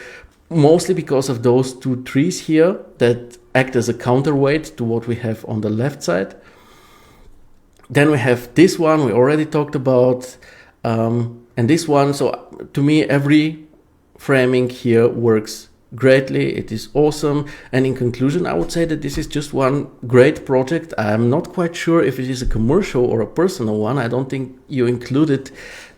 A: mostly because of those two trees here that act as a counterweight to what we have on the left side. Then we have this one we already talked about, and this one. So to me, every framing here works greatly. It is awesome. And in conclusion, I would say that this is just one great project. I'm not quite sure if it is a commercial or a personal one. I don't think you included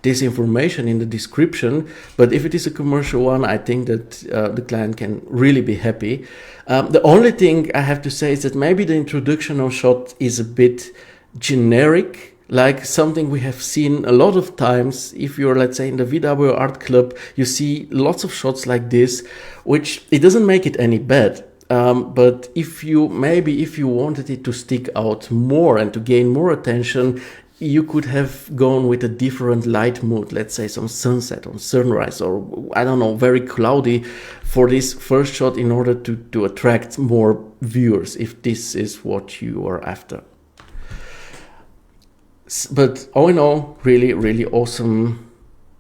A: this information in the description, but if it is a commercial one, I think that the client can really be happy. The only thing I have to say is that maybe the introductional shot is a bit generic, like something we have seen a lot of times. If you're, let's say, in the VW Art Club, you see lots of shots like this, which it doesn't make it any bad. But if you wanted it to stick out more and to gain more attention, you could have gone with a different light mood, let's say some sunset or sunrise, or I don't know, very cloudy for this first shot in order to attract more viewers, if this is what you are after. But all in all, really, really awesome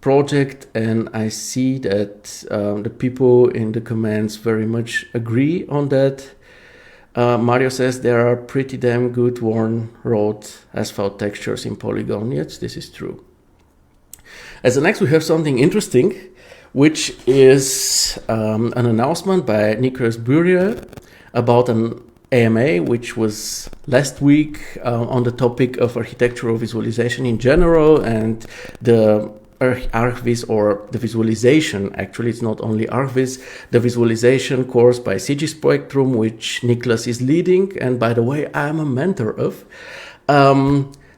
A: project, and I see that the people in the comments very much agree on that. Mario says there are pretty damn good worn road asphalt textures in Polygon. Yes, this is true. As the next, we have something interesting, which is an announcement by Nicolas Burier about an AMA, which was last week on the topic of architectural visualization in general, and the ArchVis, or the visualization, actually it's not only ArchVis, the visualization course by CG Spectrum, which Nicolas is leading, and by the way, I'm a mentor of.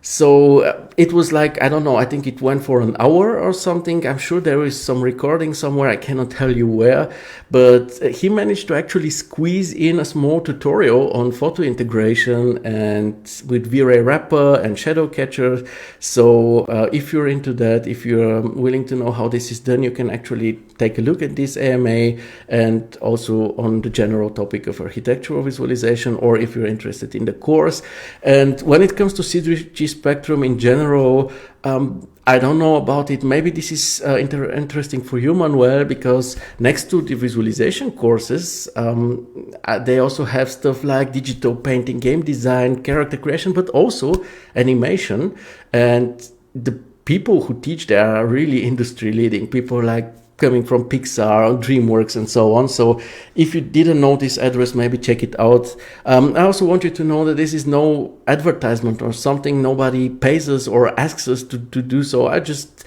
A: So it was like, I don't know, I think it went for an hour or something. I'm sure there is some recording somewhere, I cannot tell you where, but he managed to actually squeeze in a small tutorial on photo integration and with V-Ray wrapper and shadow catcher. So if you're into that, if you're willing to know how this is done, you can actually take a look at this AMA, and also on the general topic of architectural visualization, or if you're interested in the course. And when it comes to CG Spectrum in general, I don't know about it. Maybe this is interesting for you, Manuel, because next to the visualization courses, they also have stuff like digital painting, game design, character creation, but also animation. And the people who teach there are really industry leading. People like coming from Pixar, DreamWorks, and so on. So if you didn't know this address, maybe check it out. I also want you to know that this is no advertisement or something. Nobody pays us or asks us to do so. I just,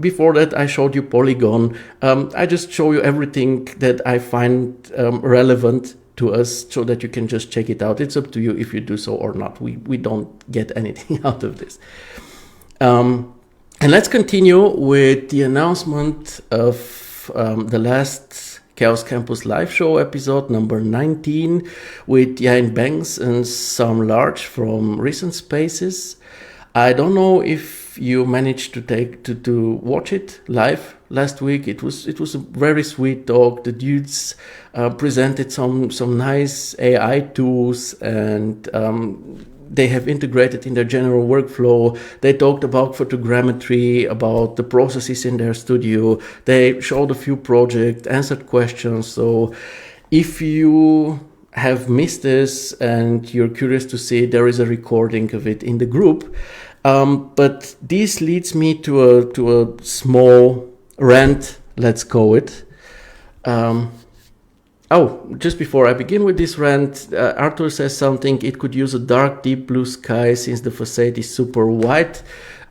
A: before that, I showed you Polygon. I just show you everything that I find relevant to us so that you can just check it out. It's up to you if you do so or not. We don't get anything out of this. And let's continue with the announcement of the last Chaos Campus live show episode number 19 with Jain Banks and Sam Large from Recent Spaces. I don't know if you managed to watch it live last week. It was a very sweet talk. The dudes presented some nice AI tools, and they have integrated in their general workflow. They talked about photogrammetry, about the processes in their studio. They showed a few projects, answered questions. So if you have missed this and you're curious to see, there is a recording of it in the group. But this leads me to a small rant, let's call it. Just before I begin with this rant, Arthur says something. It could use a dark, deep blue sky since the facade is super white.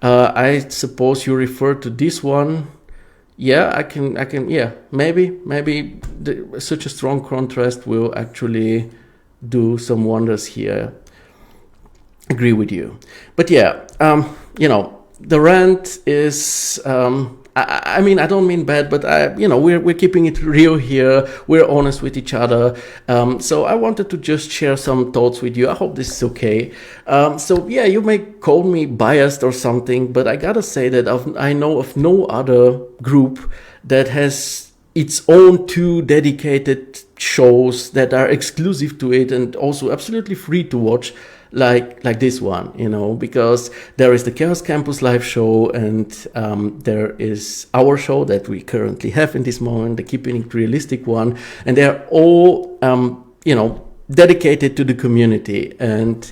A: I suppose you refer to this one. Yeah, I can. Yeah, maybe such a strong contrast will actually do some wonders here. Agree with you. But yeah, the rant is. I mean, I don't mean bad, but we're keeping it real here. We're honest with each other. So I wanted to just share some thoughts with you. I hope this is okay. So yeah, you may call me biased or something, but I gotta say that I know of no other group that has its own 2 dedicated shows that are exclusive to it and also absolutely free to watch. Like this one, because there is the Chaos Campus live show, and there is our show that we currently have in this moment, the Keeping It Realistic one, and they're all, dedicated to the community. And,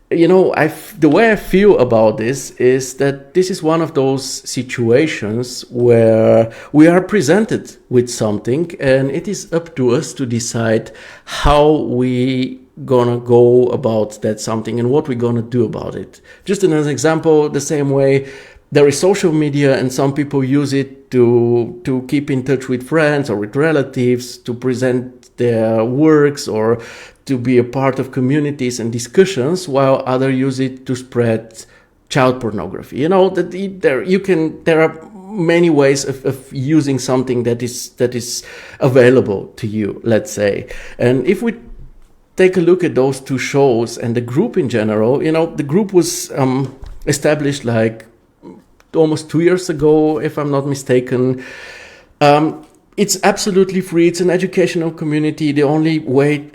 A: the way I feel about this is that this is one of those situations where we are presented with something, and it is up to us to decide how we gonna go about that something and what we're gonna do about it. Just as an example, the same way there is social media and some people use it to keep in touch with friends or with relatives, to present their works or to be a part of communities and discussions, while others use it to spread child pornography. There are many ways of using something that is available to you, let's say. And if we take a look at those 2 shows and the group in general, the group was established like almost 2 years ago, if I'm not mistaken. It's absolutely free. It's an educational community. The only way,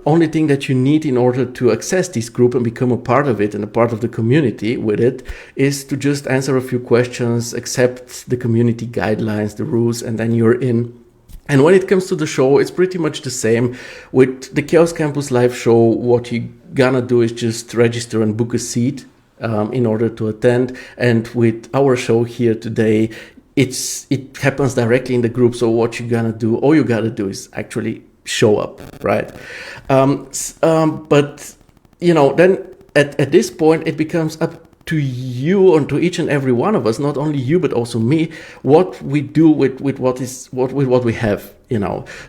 A: only thing that you need in order to access this group and become a part of it and a part of the community with it is to just answer a few questions, accept the community guidelines, the rules, and then you're in. And when it comes to the show, it's pretty much the same. With the Chaos Campus live show, what you gonna do is just register and book a seat in order to attend. And with our show here today, it happens directly in the group. So what you gonna do, all you gotta do is actually show up, right? But then at this point, it becomes up to you and to each and every one of us, not only you but also me, what we do with what we have,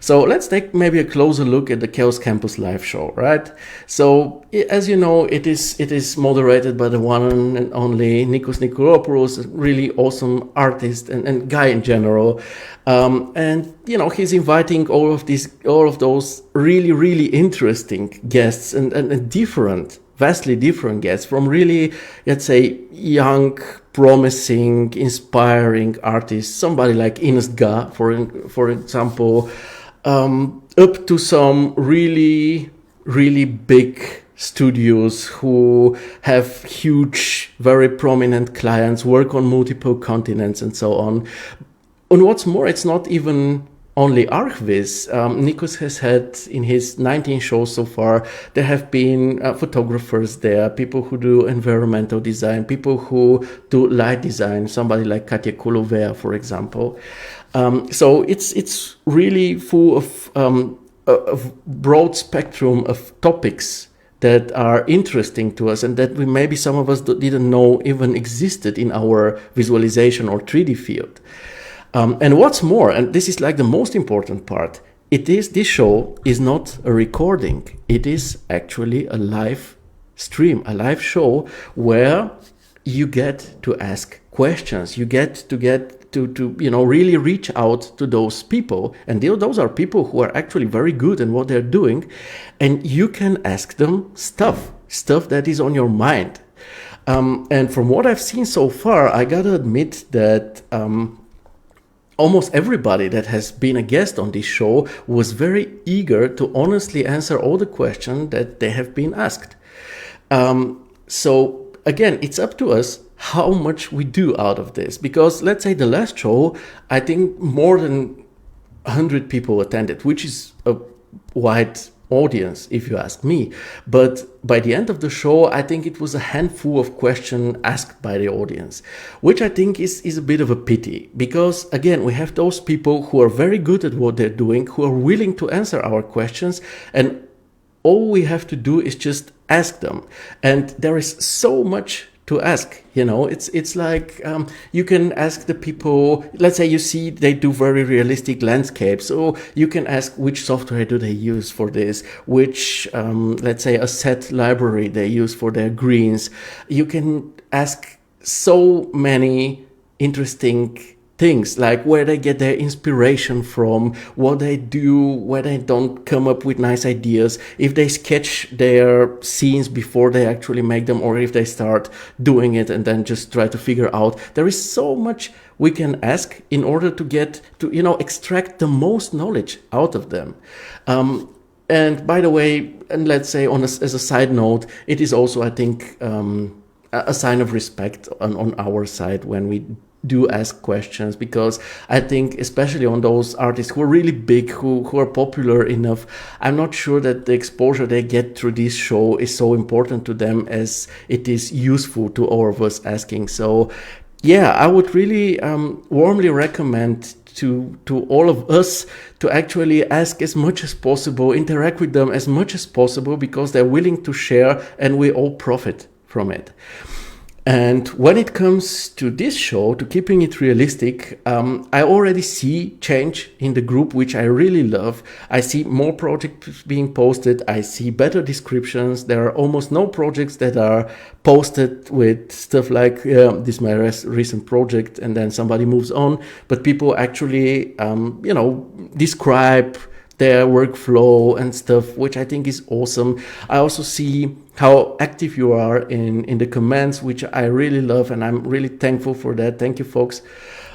A: So let's take maybe a closer look at the Chaos Campus live show, right? So as you know, it is moderated by the one and only Nikos Nikoropoulos, a really awesome artist and guy in general. And he's inviting all of those really, really interesting guests and vastly different guests from really, let's say, young, promising, inspiring artists. Somebody like Iannuzzi, for example, up to some really, really big studios who have huge, very prominent clients, work on multiple continents and so on. And what's more, it's not even only ArchViz. Nikos has had in his 19 shows so far, there have been photographers there, people who do environmental design, people who do light design, somebody like Katia Kolovea, for example. So it's really full of a broad spectrum of topics that are interesting to us and that we maybe some of us didn't know even existed in our visualization or 3D field. And what's more, and this is like the most important part, this show is not a recording. It is actually a live stream, a live show where you get to ask questions. You get to really reach out to those people, and those are people who are actually very good in what they're doing, and you can ask them stuff that is on your mind. And from what I've seen so far, I gotta admit that almost everybody that has been a guest on this show was very eager to honestly answer all the questions that they have been asked. So again, it's up to us how much we do out of this, because let's say the last show, I think more than 100 people attended, which is a wide audience if you ask me. But by the end of the show, I think it was a handful of questions asked by the audience, which I think is a bit of a pity, because again, we have those people who are very good at what they're doing, who are willing to answer our questions, and all we have to do is just ask them. And there is so much to ask, it's like you can ask the people, let's say you see they do very realistic landscapes, so you can ask which software do they use for this, which let's say a set library they use for their greens. You can ask so many interesting things, like where they get their inspiration from, what they do, where they don't come up with nice ideas, if they sketch their scenes before they actually make them, or if they start doing it and then just try to figure out. There is so much we can ask in order to get to, extract the most knowledge out of them. And by the way, and let's say as a side note, it is also, I think, a sign of respect on our side when we do ask questions, because I think especially on those artists who are really big, who are popular enough, I'm not sure that the exposure they get through this show is so important to them as it is useful to all of us asking. So yeah, I would really warmly recommend to all of us to actually ask as much as possible, interact with them as much as possible, because they're willing to share and we all profit from it. And when it comes to this show, to keeping it realistic, I already see change in the group, which I really love. I see more projects being posted. I see better descriptions. There are almost no projects that are posted with stuff like, this is my recent project, and then somebody moves on. But people actually, describe their workflow and stuff, which I think is awesome. I also see how active you are in the comments, which I really love, and I'm really thankful for that. Thank you, folks.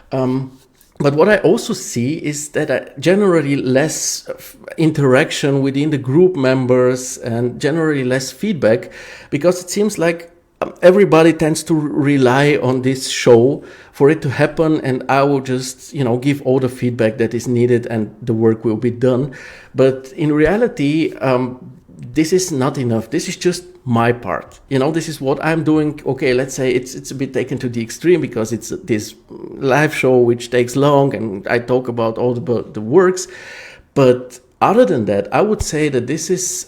A: But what I also see is that generally less interaction within the group members and generally less feedback, because it seems like everybody tends to rely on this show for it to happen, and I will just, give all the feedback that is needed and the work will be done. But in reality, this is not enough. This is just my part. This is what I'm doing. Okay, let's say it's a bit taken to the extreme, because it's this live show which takes long and I talk about all the works. But other than that, I would say that this is,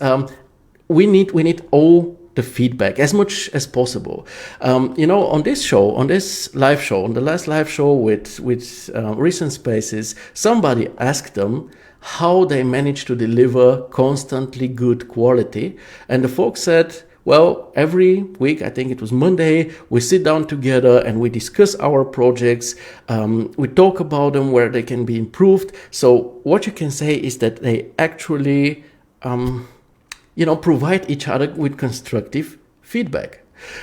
A: we need all the feedback as much as possible. On this show, on this live show, on the last live show with Recent Spaces, somebody asked them how they managed to deliver constantly good quality. And the folks said, well, every week, I think it was Monday, we sit down together and we discuss our projects. We talk about them, where they can be improved. So what you can say is that they actually provide each other with constructive feedback.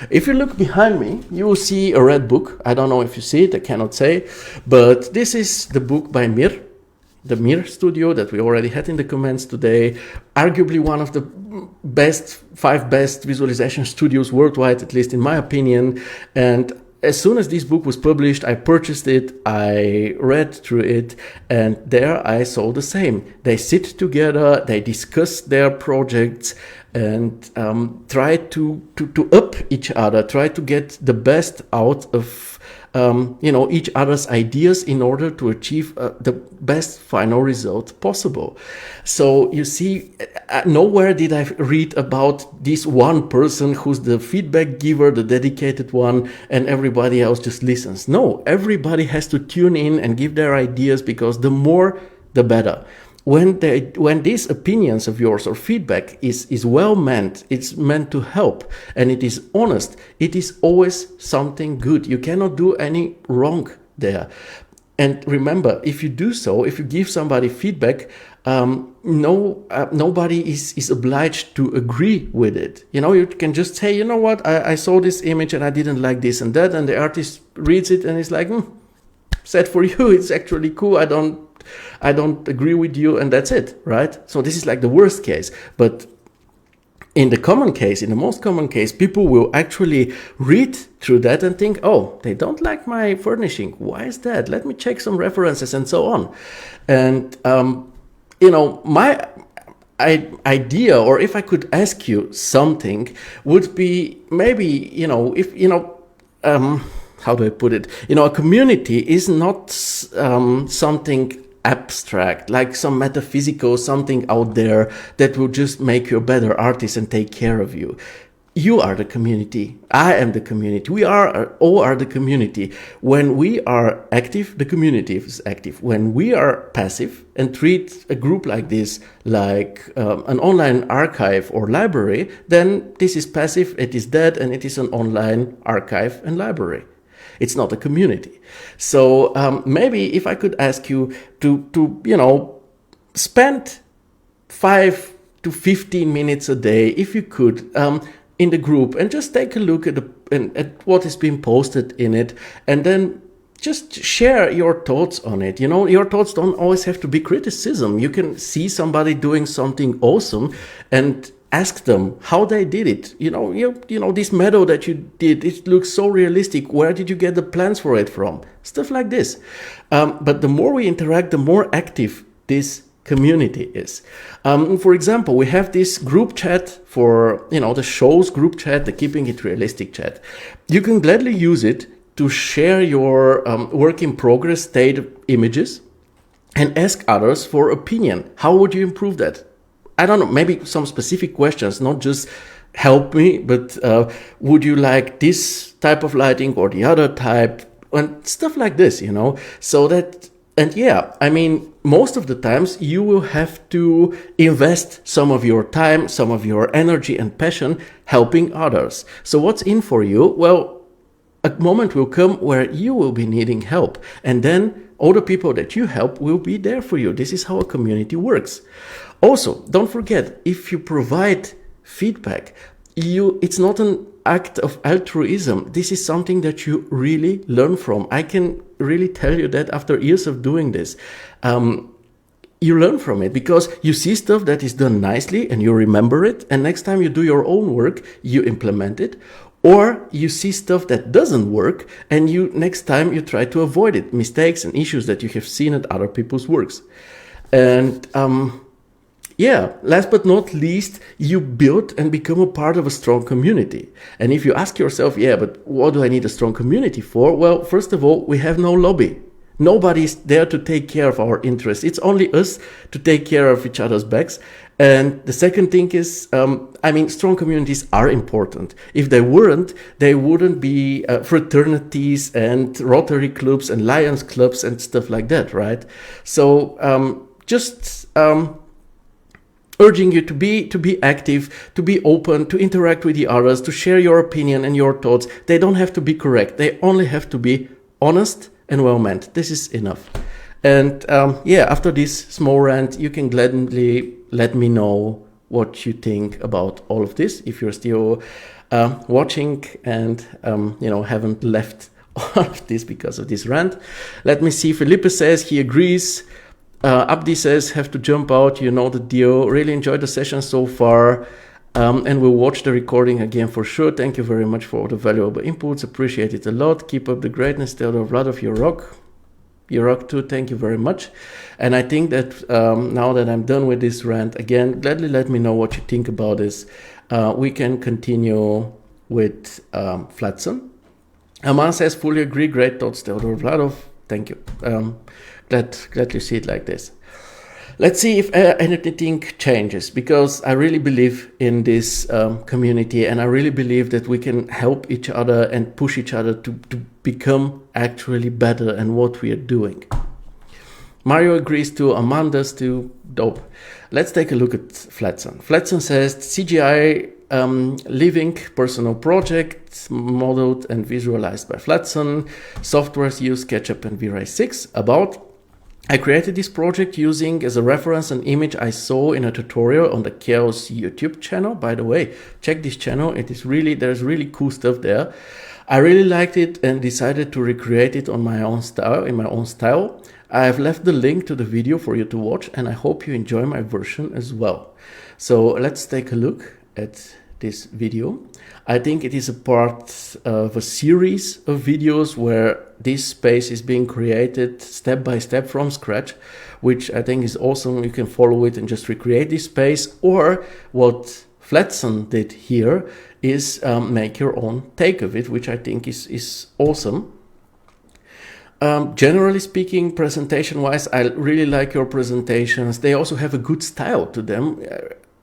A: If you look behind me, you will see a red book. I don't know if you see it, I cannot say, but this is the book by Mir, the Mir studio that we already had in the comments today, arguably one of the five best visualization studios worldwide, at least in my opinion. And as soon as this book was published, I purchased it, I read through it, and there I saw the same. They sit together, they discuss their projects, and try to up each other, try to get the best out of each other's ideas in order to achieve the best final result possible. So you see, nowhere did I read about this one person who's the feedback giver, the dedicated one, and everybody else just listens. No, everybody has to tune in and give their ideas, because the more, the better. When these opinions of yours or feedback is well meant, it's meant to help, and it is honest, it is always something good. You cannot do any wrong there. And remember, if you do so, if you give somebody feedback, nobody is obliged to agree with it. You can just say, you know what, I saw this image and I didn't like this and that, and the artist reads it and is like, sad for you, it's actually cool, I don't agree with you, and that's it, right? So this is like the worst case. But in the most common case, people will actually read through that and think, oh, they don't like my furnishing. Why is that? Let me check some references and so on. And, my idea, or if I could ask you something, would be maybe, how do I put it? A community is not something abstract, like some metaphysical something out there that will just make you a better artist and take care of you. You are the community. I am the community. We all are the community. When we are active, the community is active. When we are passive and treat a group like this like an online archive or library, then this is passive, it is dead, and it is an online archive and library. It's not a community. So maybe if I could ask you to spend 5 to 15 minutes a day, if you could, in the group, and just take a look at what is being posted in it, and then just share your thoughts on it. Your thoughts don't always have to be criticism. You can see somebody doing something awesome and ask them how they did it. This meadow that you did, it looks so realistic. Where did you get the plans for it from? Stuff like this. But the more we interact, the more active this community is. For example, we have this group chat for, the show's group chat, the Keeping It Realistic chat. You can gladly use it to share your work in progress state images and ask others for opinion. How would you improve that? I don't know, maybe some specific questions, not just help me, but would you like this type of lighting or the other type, and stuff like this, so that, and yeah, I mean, most of the times you will have to invest some of your time, some of your energy and passion helping others. So what's in for you? Well, a moment will come where you will be needing help, and then all the people that you help will be there for you. This is how a community works. Also, don't forget, if you provide feedback, it's not an act of altruism. This is something that you really learn from. I can really tell you that after years of doing this. You learn from it because you see stuff that is done nicely and you remember it, and next time you do your own work, you implement it. Or you see stuff that doesn't work, and next time you try to avoid it, mistakes and issues that you have seen at other people's works. And last but not least, you build and become a part of a strong community. And if you ask yourself, but what do I need a strong community for? Well, first of all, we have no lobby. Nobody's there to take care of our interests. It's only us to take care of each other's backs. And the second thing is, strong communities are important. If they weren't, they wouldn't be fraternities and Rotary clubs and Lions clubs and stuff like that, right? So urging you to be active, to be open, to interact with the others, to share your opinion and your thoughts. They don't have to be correct. They only have to be honest and well meant. This is enough. And after this small rant, you can gladly let me know what you think about all of this. If you're still watching and haven't left all of this because of this rant, let me see. Felipe says he agrees. Abdi says have to jump out. You know the deal. Really enjoyed the session so far. and we'll watch the recording again for sure. Thank you very much for all the valuable inputs. Appreciate it a lot. Keep up the greatness. Theodore Vladov, you rock. You rock too. Thank you very much. And I think that now that I'm done with this rant, again, gladly let me know what you think about this. We can continue with Flatson. Aman says, fully agree. Great thoughts, Theodore Vladov. Thank you. Glad you see it like this. Let's see if anything changes, because I really believe in this community, and I really believe that we can help each other and push each other to become actually better in what we are doing. Mario agrees too, Aman does too. Dope. Let's take a look at Flatson. Flatson says CGI living personal project modeled and visualized by Flatson. Softwares use SketchUp and V-Ray 6. About I created this project using as a reference an image I saw in a tutorial on the Chaos YouTube channel. By the way, check this channel. There's really cool stuff there. I really liked it and decided to recreate it on my own style, I have left the link to the video for you to watch, and I hope you enjoy my version as well. So let's take a look at this video. I think it is a part of a series of videos where this space is being created step by step from scratch, which I think is awesome. You can follow it and just recreate this space, or what Flatson did here is make your own take of it, which I think is awesome. Generally speaking, presentation-wise, I really like your presentations. They also have a good style to them.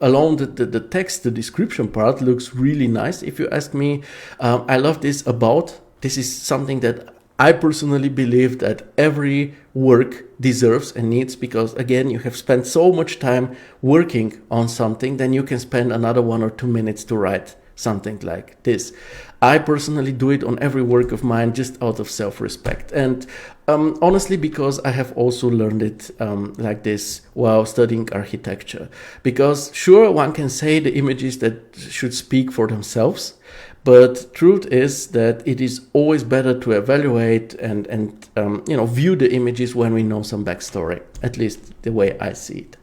A: Along the text, the description part looks really nice. If you ask me, I love this about. This is something that I personally believe that every work deserves and needs, because again, you have spent so much time working on something, then you can spend another 1 or 2 minutes to write something like this. I personally do it on every work of mine just out of self-respect, and honestly because I have also learned it like this while studying architecture. Because sure, one can say the images that should speak for themselves, but truth is that it is always better to evaluate and view the images when we know some backstory, at least the way I see it.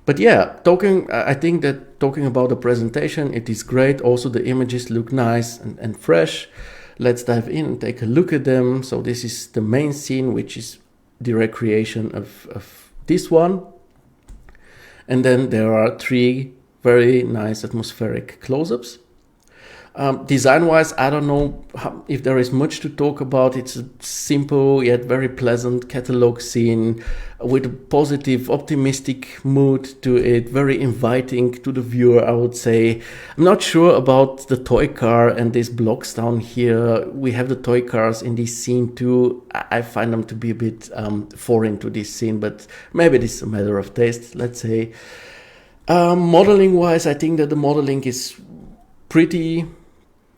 A: But yeah, I think that talking about the presentation, it is great. Also, the images look nice and fresh. Let's dive in and take a look at them. So this is the main scene, which is the recreation of this one. And then there are 3 very nice atmospheric close-ups. Design-wise, I don't know if there is much to talk about. It's a simple yet very pleasant catalog scene with a positive, optimistic mood to it, very inviting to the viewer, I would say. I'm not sure about the toy car and these blocks down here. We have the toy cars in this scene too. I find them to be a bit foreign to this scene, but maybe this is a matter of taste, let's say. Modeling-wise, I think that the modeling is pretty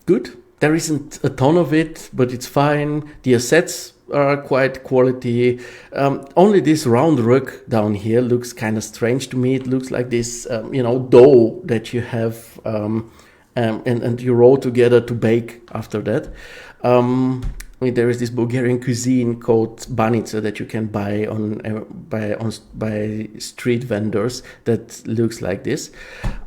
A: good. There isn't a ton of it, but it's fine. The assets are quite quality. Only this round rug down here looks kind of strange to me. It looks like this, dough that you have and you roll together to bake after that. There is this Bulgarian cuisine called banica that you can buy by street vendors that looks like this.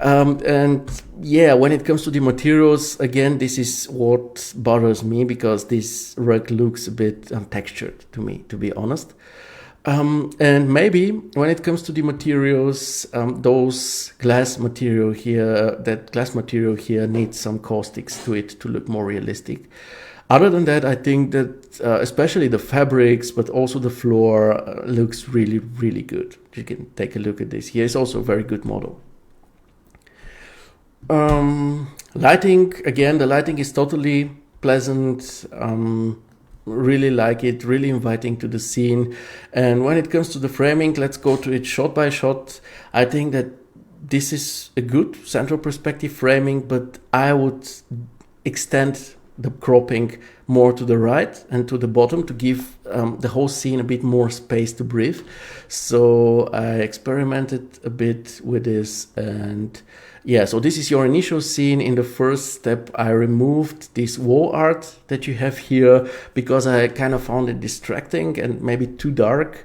A: And yeah, when it comes to the materials, again, this is what bothers me, because this rug looks a bit untextured to me, to be honest. And maybe when it comes to the materials, that glass material here needs some caustics to it to look more realistic. Other than that, I think that especially the fabrics, but also the floor looks really, really good. You can take a look at this. Here is also a very good model. Lighting, again, the lighting is totally pleasant. Really like it, really inviting to the scene. And when it comes to the framing, let's go to it shot by shot. I think that this is a good central perspective framing, but I would extend the cropping more to the right and to the bottom to give the whole scene a bit more space to breathe. So I experimented a bit with this, and yeah, so this is your initial scene. In the first step, I removed this wall art that you have here because I kind of found it distracting and maybe too dark.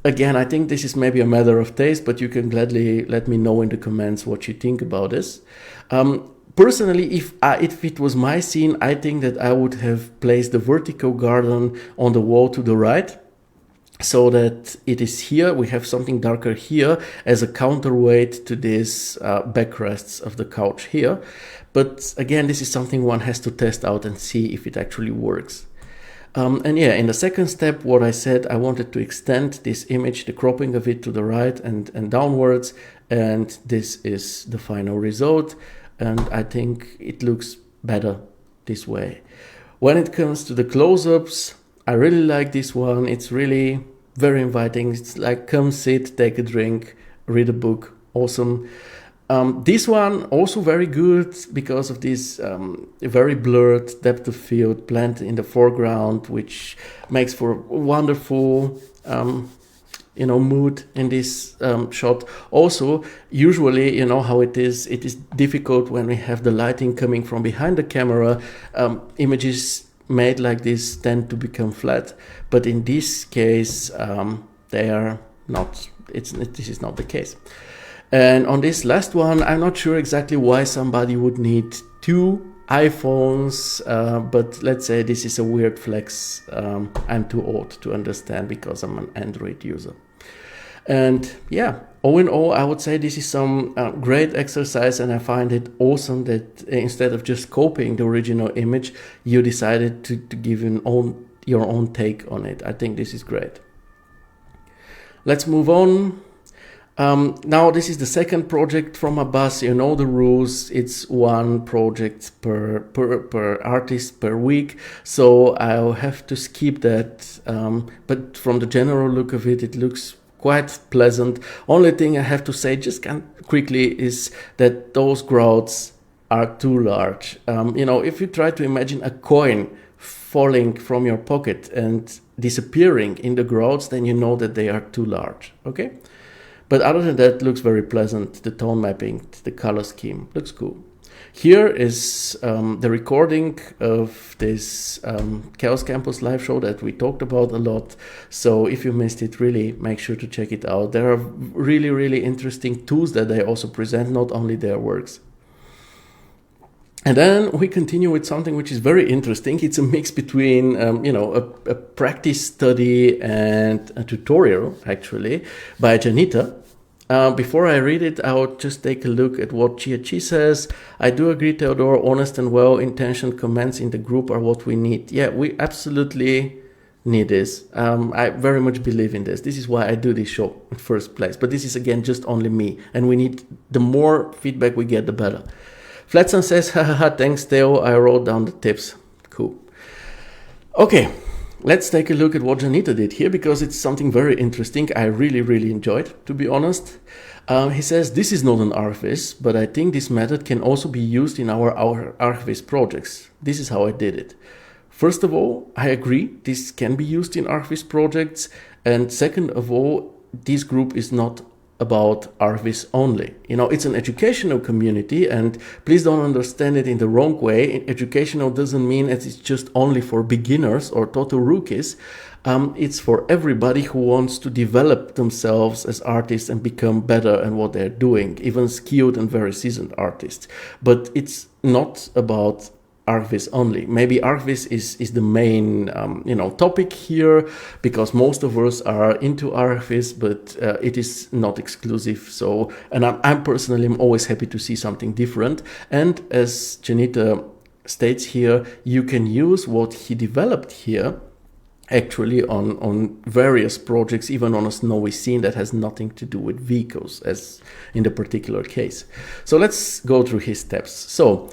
A: Again, I think this is maybe a matter of taste, but you can gladly let me know in the comments what you think about this. Personally, if it was my scene, I think that I would have placed the vertical garden on the wall to the right, so that it is here, we have something darker here as a counterweight to these backrests of the couch here. But again, this is something one has to test out and see if it actually works. And yeah, in the second step, what I said, I wanted to extend this image, the cropping of it to the right and downwards, and this is the final result. And I think it looks better this way. When it comes to the close-ups, I really like this one. It's really very inviting. It's like, come sit, take a drink, read a book. Awesome. This one also very good because of this very blurred depth of field plant in the foreground, which makes for a wonderful mood in this shot. Also, usually, you know how it is difficult when we have the lighting coming from behind the camera. Images made like this tend to become flat, but in this case they are not. This is not the case. And on this last one, I'm not sure exactly why somebody would need two iPhones, but let's say this is a weird flex. I'm too old to understand because I'm an Android user. And yeah, all in all, I would say this is some great exercise, and I find it awesome that instead of just copying the original image, you decided to give your own take on it. I think this is great. Let's move on. Now this is the second project from Abbas. You know the rules. It's one project per artist per week, so I'll have to skip that. But from the general look of it, it looks quite pleasant. Only thing I have to say just quickly is that those grouts are too large. If you try to imagine a coin falling from your pocket and disappearing in the grouts, then you know that they are too large. Okay? But other than that, it looks very pleasant. The tone mapping, the color scheme looks cool. Here is the recording of this Chaos Campus live show that we talked about a lot. So if you missed it, really make sure to check it out. There are really, really interesting tools that they also present, not only their works. And then we continue with something which is very interesting. It's a mix between, a practice study and a tutorial, actually, by Janita. Before I read it, I'll just take a look at what Chi says. I do agree, Theodore, honest and well-intentioned comments in the group are what we need. Yeah, we absolutely need this. I very much believe in this. This is why I do this show in the first place. But this is, again, just only me. And we need, the more feedback we get, the better. Flatson says, haha, thanks, Theo. I wrote down the tips. Cool. Okay. Let's take a look at what Janita did here, because it's something very interesting. I really, really enjoyed, to be honest. He says, this is not an archivist, but I think this method can also be used in our archivist projects. This is how I did it. First of all, I agree, this can be used in archivist projects. And second of all, this group is not about archivists only. It's an educational community, and please don't understand it in the wrong way. Educational doesn't mean that it's just only for beginners or total rookies. It's for everybody who wants to develop themselves as artists and become better at what they're doing, even skilled and very seasoned artists. But it's not about archivist only. Maybe archivist is the main topic here, because most of us are into archivist, but it is not exclusive. So, and I'm personally always happy to see something different. And as Janita states here, you can use what he developed here actually on various projects, even on a snowy scene that has nothing to do with vehicles, as in the particular case. So let's go through his steps. So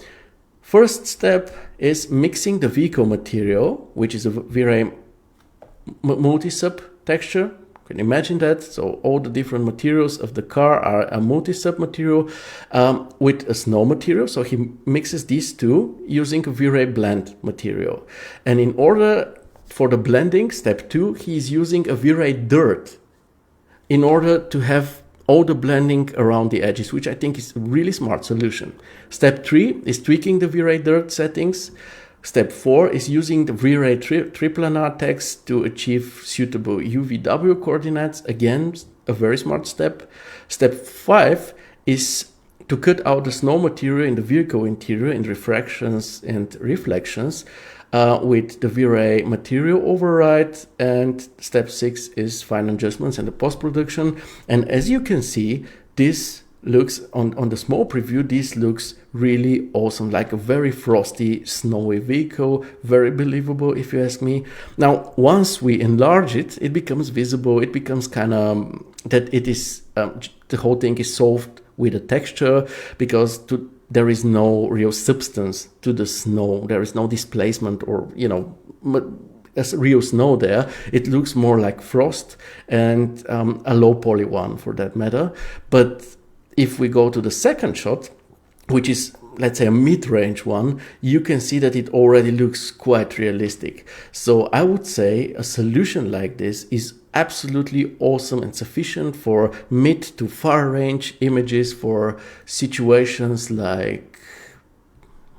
A: first step is mixing the vehicle material, which is a V-Ray multi-sub texture. You can imagine that. So all the different materials of the car are a multi-sub material with a snow material. So he mixes these two using a V-Ray blend material. And in order for the blending, step 2, he's using a V-Ray dirt in order to have all the blending around the edges, which I think is a really smart solution. Step 3 is tweaking the V-Ray dirt settings. Step 4 is using the V-Ray triplanar text to achieve suitable UVW coordinates. Again, a very smart step. Step 5 is to cut out the snow material in the vehicle interior in refractions and reflections with the V-Ray material override. And step 6 is fine adjustments and the post-production. And as you can see, this looks on the small preview, this looks really awesome, like a very frosty, snowy vehicle, very believable if you ask me. Now, once we enlarge it, it becomes visible, it becomes kind of that it is, the whole thing is solved with a texture, because there is no real substance to the snow, there is no displacement or, as real snow there. It looks more like frost and a low poly one for that matter. But if we go to the second shot, which is, let's say, a mid-range one, you can see that it already looks quite realistic. So I would say a solution like this is absolutely awesome and sufficient for mid to far range images, for situations like,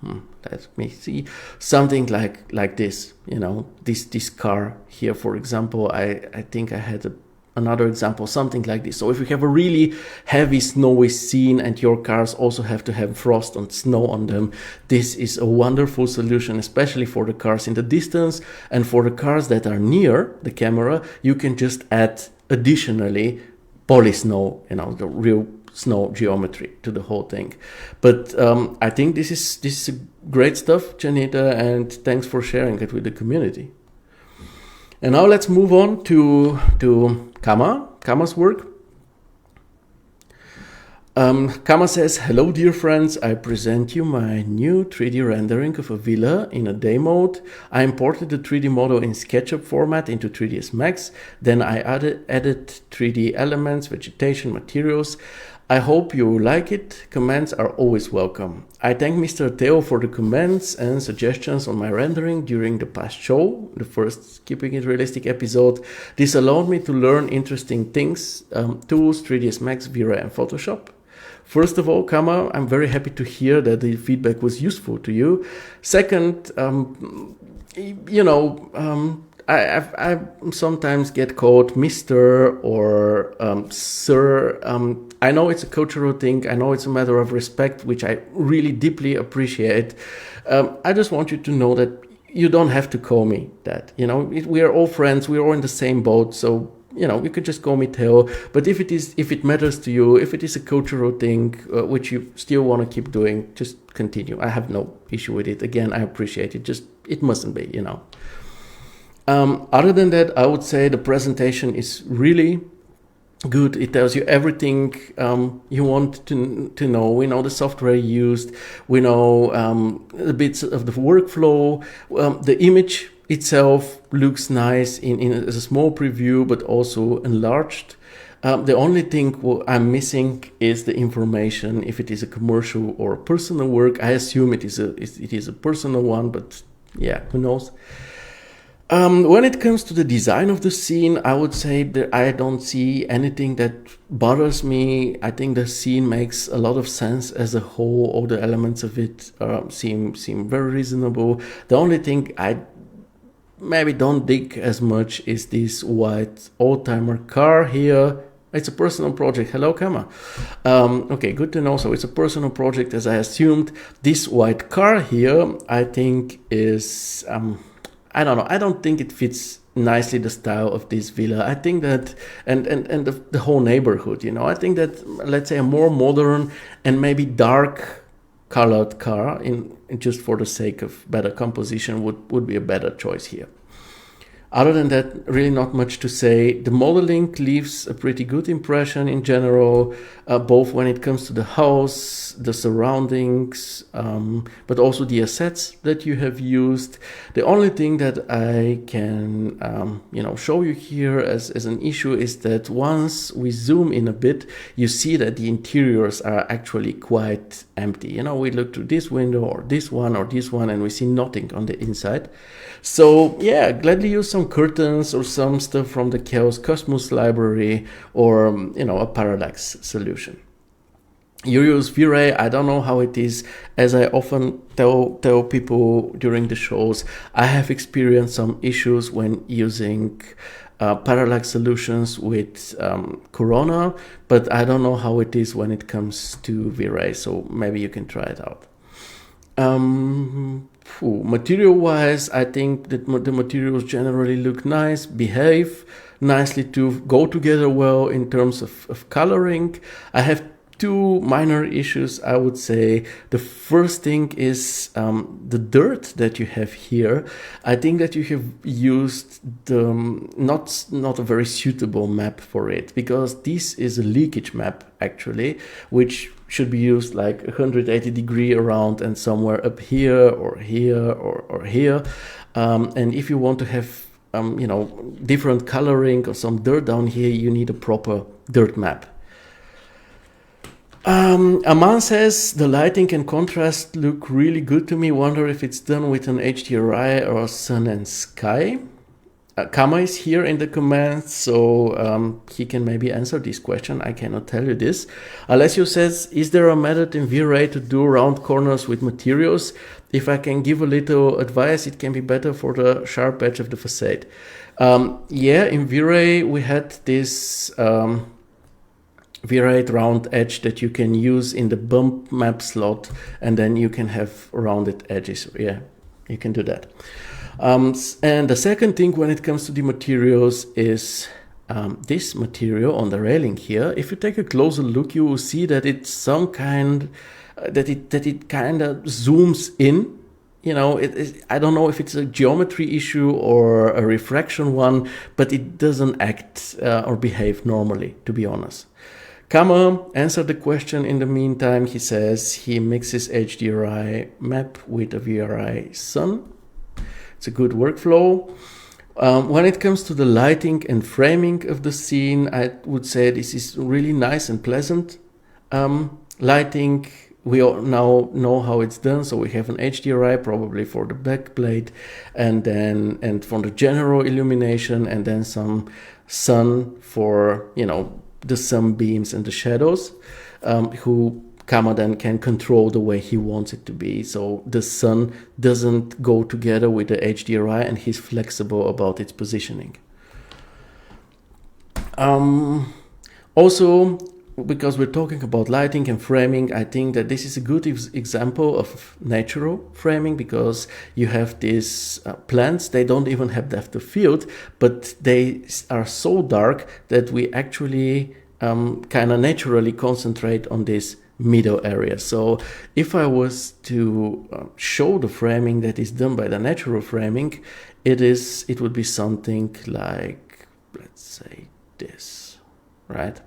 A: let me see, something like this, this car here, for example. I think I had another example, something like this. So if you have a really heavy snowy scene and your cars also have to have frost and snow on them, this is a wonderful solution, especially for the cars in the distance. And for the cars that are near the camera, you can just add additionally poly snow, the real snow geometry to the whole thing. But I think this is great stuff, Janita, and thanks for sharing it with the community. And now let's move on to Kama's work. Kama says, hello dear friends, I present you my new 3D rendering of a villa in a day mode. I imported the 3D model in SketchUp format into 3ds Max. Then I added 3D elements, vegetation, materials. I hope you like it. Comments are always welcome. I thank Mr. Theo for the comments and suggestions on my rendering during the past show, the first Keeping It Realistic episode. This allowed me to learn interesting things, tools, 3ds Max, V-Ray and Photoshop. First of all, Kama, I'm very happy to hear that the feedback was useful to you. Second, I sometimes get called Mr. or Sir. I know it's a cultural thing. I know it's a matter of respect, which I really deeply appreciate. I just want you to know that you don't have to call me that. We are all friends. We're all in the same boat. So, you could just call me Theo. But if it matters to you, if it is a cultural thing, which you still want to keep doing, just continue. I have no issue with it. Again, I appreciate it. Just, it mustn't be, Other than that, I would say the presentation is really good. It tells you everything you want to know. We know the software used. We know the bits of the workflow. The image itself looks nice as a small preview, but also enlarged. The only thing I'm missing is the information, if it is a commercial or a personal work. I assume it is a personal one, but yeah, who knows? When it comes to the design of the scene, I would say that I don't see anything that bothers me. I think the scene makes a lot of sense as a whole. All the elements of it seem very reasonable. The only thing I maybe don't dig as much is this white old-timer car here. It's a personal project. Hello, Kama. Okay, good to know. So it's a personal project, as I assumed. This white car here, I think is... I don't know. I don't think it fits nicely the style of this villa. I think that, and the whole neighborhood, I think that, let's say, a more modern and maybe dark colored car, in just for the sake of better composition, would be a better choice here. Other than that, really not much to say. The modeling leaves a pretty good impression in general, both when it comes to the house, the surroundings, but also the assets that you have used. The only thing that I can, show you here as an issue is that once we zoom in a bit, you see that the interiors are actually quite empty. We look through this window or this one, and we see nothing on the inside. So yeah, gladly use some curtains or some stuff from the Chaos Cosmos library, or a parallax solution. You use V-Ray. I don't know how it is. As I often tell people during the shows, I have experienced some issues when using parallax solutions with Corona, but I don't know how it is when it comes to V-Ray, so maybe you can try it out. Material-wise, I think that the materials generally look nice, behave nicely to go together well in terms of coloring. I have two minor issues, I would say. The first thing is the dirt that you have here. I think that you have used the not a very suitable map for it, because this is a leakage map actually, which should be used like 180 degree around and somewhere up here or here or here. And if you want to have different coloring or some dirt down here, you need a proper dirt map. Aman says the lighting and contrast look really good to me. Wonder if it's done with an HDRI or sun and sky. Kama is here in the comments, so he can maybe answer this question. I cannot tell you this. Alessio says, is there a method in V-Ray to do round corners with materials? If I can give a little advice, it can be better for the sharp edge of the facade. Yeah, in V-Ray we had this V-Ray round edge that you can use in the bump map slot, and then you can have rounded edges. Yeah, you can do that. And the second thing when it comes to the materials is this material on the railing here. If you take a closer look, you will see that it's some kind that it kind of zooms in. I don't know if it's a geometry issue or a refraction one, but it doesn't act or behave normally, to be honest. Kama answered the question in the meantime. He says he mixes HDRI map with a VRI sun. It's a good workflow. When it comes to the lighting and framing of the scene, I would say this is really nice and pleasant. Lighting, we all now know how it's done. So we have an HDRI probably for the backplate, and for the general illumination, and then some sun for the sunbeams and the shadows. Who Kama then can control the way he wants it to be. So the sun doesn't go together with the HDRI, and he's flexible about its positioning. Also, because we're talking about lighting and framing, I think that this is a good example of natural framing, because you have these plants. They don't even have depth of field, but they are so dark that we actually kind of naturally concentrate on this middle area. So if I was to show the framing that is done by the natural framing, it would be something like, let's say this, right?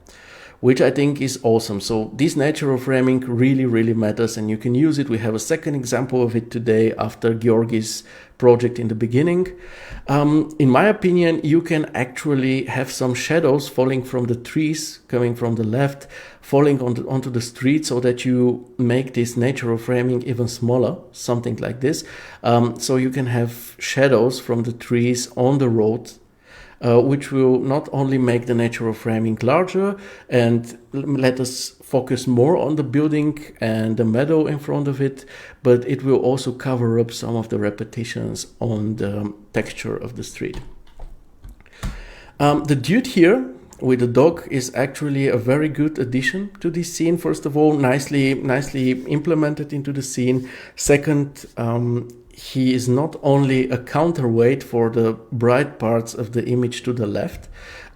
A: Which I think is awesome. So this natural framing really, really matters, and you can use it. We have a second example of it today after Georgi's project in the beginning. In my opinion, you can actually have some shadows falling from the trees, coming from the left, falling onto the street, so that you make this natural framing even smaller, something like this. So you can have shadows from the trees on the road, which will not only make the natural framing larger and let us focus more on the building and the meadow in front of it, but it will also cover up some of the repetitions on the texture of the street. The dude here with the dog is actually a very good addition to this scene. First of all, nicely implemented into the scene. Second, he is not only a counterweight for the bright parts of the image to the left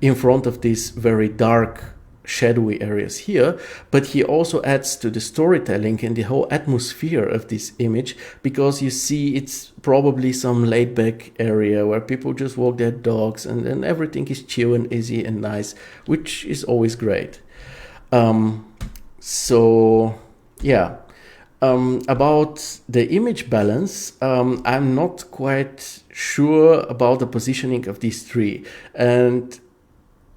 A: in front of these very dark shadowy areas here, but he also adds to the storytelling and the whole atmosphere of this image, because you see it's probably some laid back area where people just walk their dogs, and then everything is chill and easy and nice, which is always great. So yeah. About the image balance, I'm not quite sure about the positioning of these three, and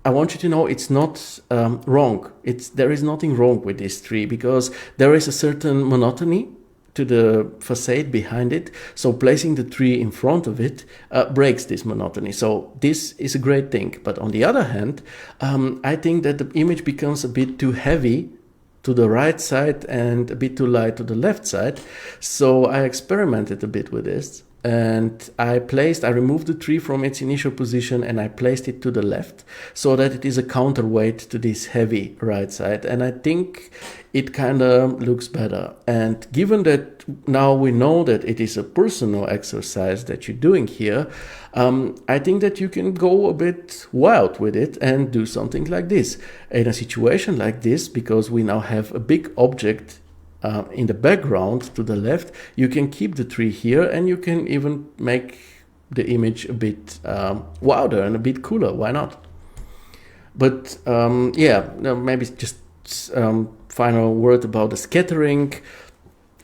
A: I want you to know it's not wrong. There is nothing wrong with these three, because there is a certain monotony to the facade behind it. So placing the tree in front of it breaks this monotony. So this is a great thing. But on the other hand, I think that the image becomes a bit too heavy to the right side and a bit too light to the left side. So I experimented a bit with this, and I removed the tree from its initial position and I placed it to the left so that it is a counterweight to this heavy right side, and I think it kind of looks better. And given that now we know that it is a personal exercise that you're doing here, I think that you can go a bit wild with it and do something like this. In a situation like this, because we now have a big object in the background to the left, you can keep the tree here and you can even make the image a bit wilder and a bit cooler. Why not? But maybe just final word about the scattering.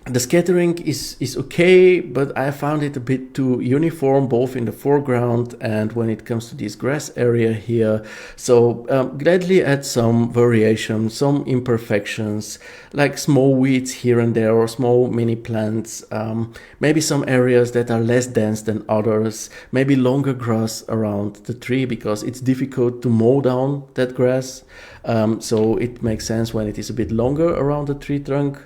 A: The scattering is okay, but I found it a bit too uniform, both in the foreground and when it comes to this grass area here. So gladly add some variation, some imperfections, like small weeds here and there or small mini plants, maybe some areas that are less dense than others, maybe longer grass around the tree because it's difficult to mow down that grass. So it makes sense when it is a bit longer around the tree trunk.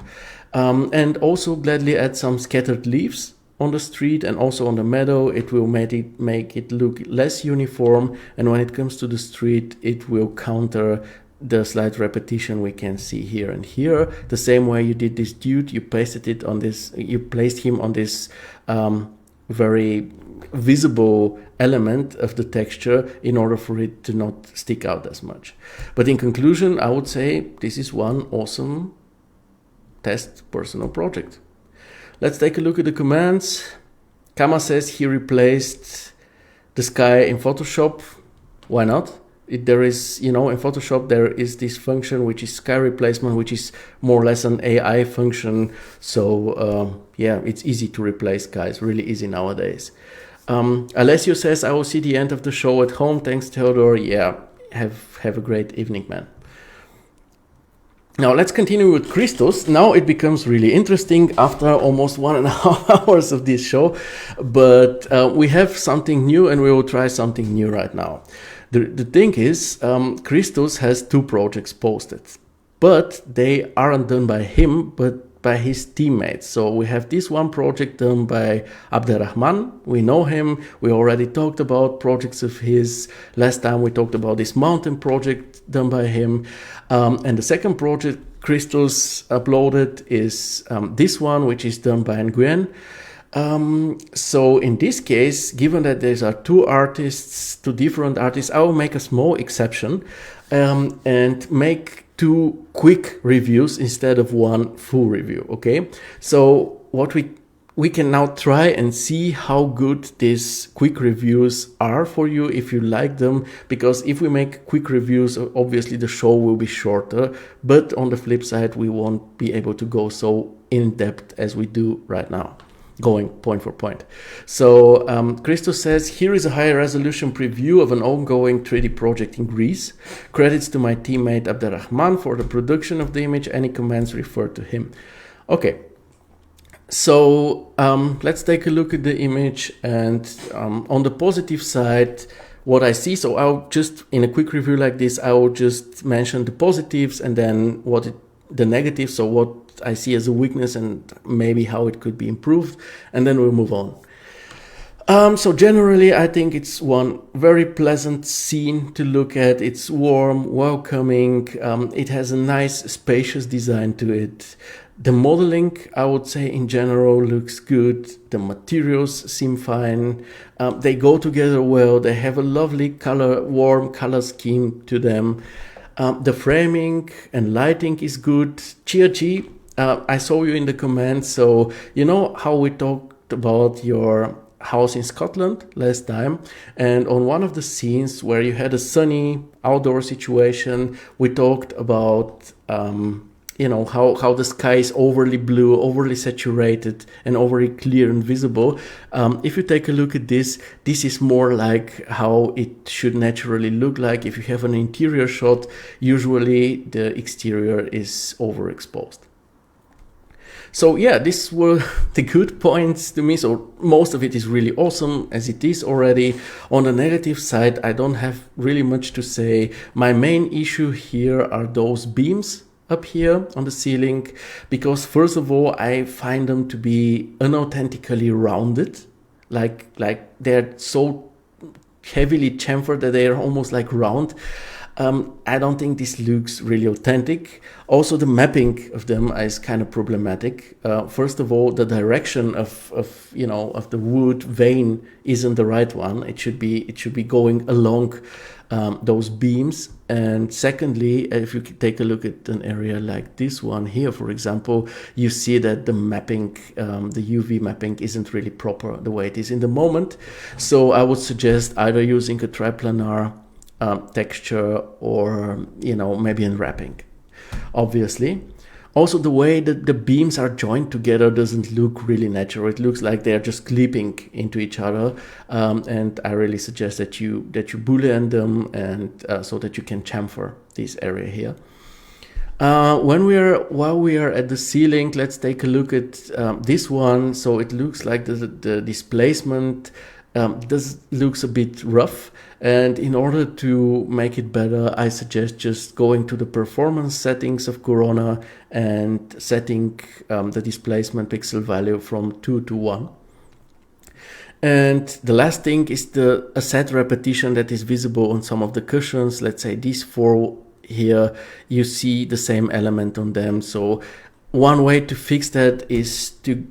A: And also gladly add some scattered leaves on the street and also on the meadow. It will make it look less uniform, and when it comes to the street, it will counter the slight repetition we can see here and here. The same way you did this dude, you placed him on this very visible element of the texture in order for it to not stick out as much. But in conclusion, I would say this is one awesome test personal project. Let's take a look at the commands. Kama says he replaced the sky in Photoshop. Why not? There is, in Photoshop there is this function which is sky replacement, which is more or less an AI function. So it's easy to replace skies, really easy nowadays. Alessio says, I will see the end of the show at home. Thanks, Theodore. Yeah, have a great evening, man. Now let's continue with Christos. Now it becomes really interesting after almost 1.5 hours of this show, but we have something new and we will try something new right now. The thing is, Christos has 2 projects posted, but they aren't done by him, but by his teammates. So we have this one project done by Abderrahman. We know him. We already talked about projects of his. Last time we talked about this mountain project done by him. And the second project Christos uploaded is this one, which is done by Nguyen. So in this case, given that there are 2 different artists, I will make a small exception and make 2 quick reviews instead of 1 full review. Okay, so what we can now try and see how good these quick reviews are for you, if you like them, because if we make quick reviews, obviously the show will be shorter, but on the flip side, we won't be able to go so in depth as we do right now, going point for point. So Christos says, here is a high resolution preview of an ongoing 3D project in Greece. Credits to my teammate Abderrahman for the production of the image. Any comments refer to him. Okay, so let's take a look at the image, and on the positive side, what I see. So I'll just, in a quick review like this, I will just mention the positives and then the negatives, so what I see as a weakness and maybe how it could be improved, and then we'll move on. So generally, I think it's one very pleasant scene to look at. It's warm, welcoming. It has a nice, spacious design to it. The modeling, I would say, in general, looks good. The materials seem fine. They go together well. They have a lovely warm color scheme to them. The framing and lighting is good. Chi, I saw you in the comments. So you know how we talked about your house in Scotland last time, and on one of the scenes where you had a sunny outdoor situation, we talked about how the sky is overly blue, overly saturated, and overly clear and visible. If you take a look at this is more like how it should naturally look like. If you have an interior shot, usually the exterior is overexposed. So yeah, these were the good points to me. So most of it is really awesome as it is already. On the negative side, I don't have really much to say. My main issue here are those beams up here on the ceiling, because first of all, I find them to be unauthentically rounded, like they're so heavily chamfered that they are almost like round. I don't think this looks really authentic. Also, the mapping of them is kind of problematic. First of all, the direction of the wood vein isn't the right one. It should be going along those beams. And secondly, if you take a look at an area like this one here, for example, you see that the mapping, the UV mapping isn't really proper the way it is in the moment. So I would suggest either using a triplanar texture or maybe unwrapping, obviously. Also, the way that the beams are joined together doesn't look really natural. It looks like they're just clipping into each other, and I really suggest that you boolean them, and so that you can chamfer this area here. While we are at the ceiling, let's take a look at this one. So it looks like the displacement looks a bit rough, and in order to make it better, I suggest just going to the performance settings of Corona and setting the displacement pixel value from 2 to 1. And the last thing is the set repetition that is visible on some of the cushions. Let's say these 4 here, you see the same element on them. So one way to fix that is to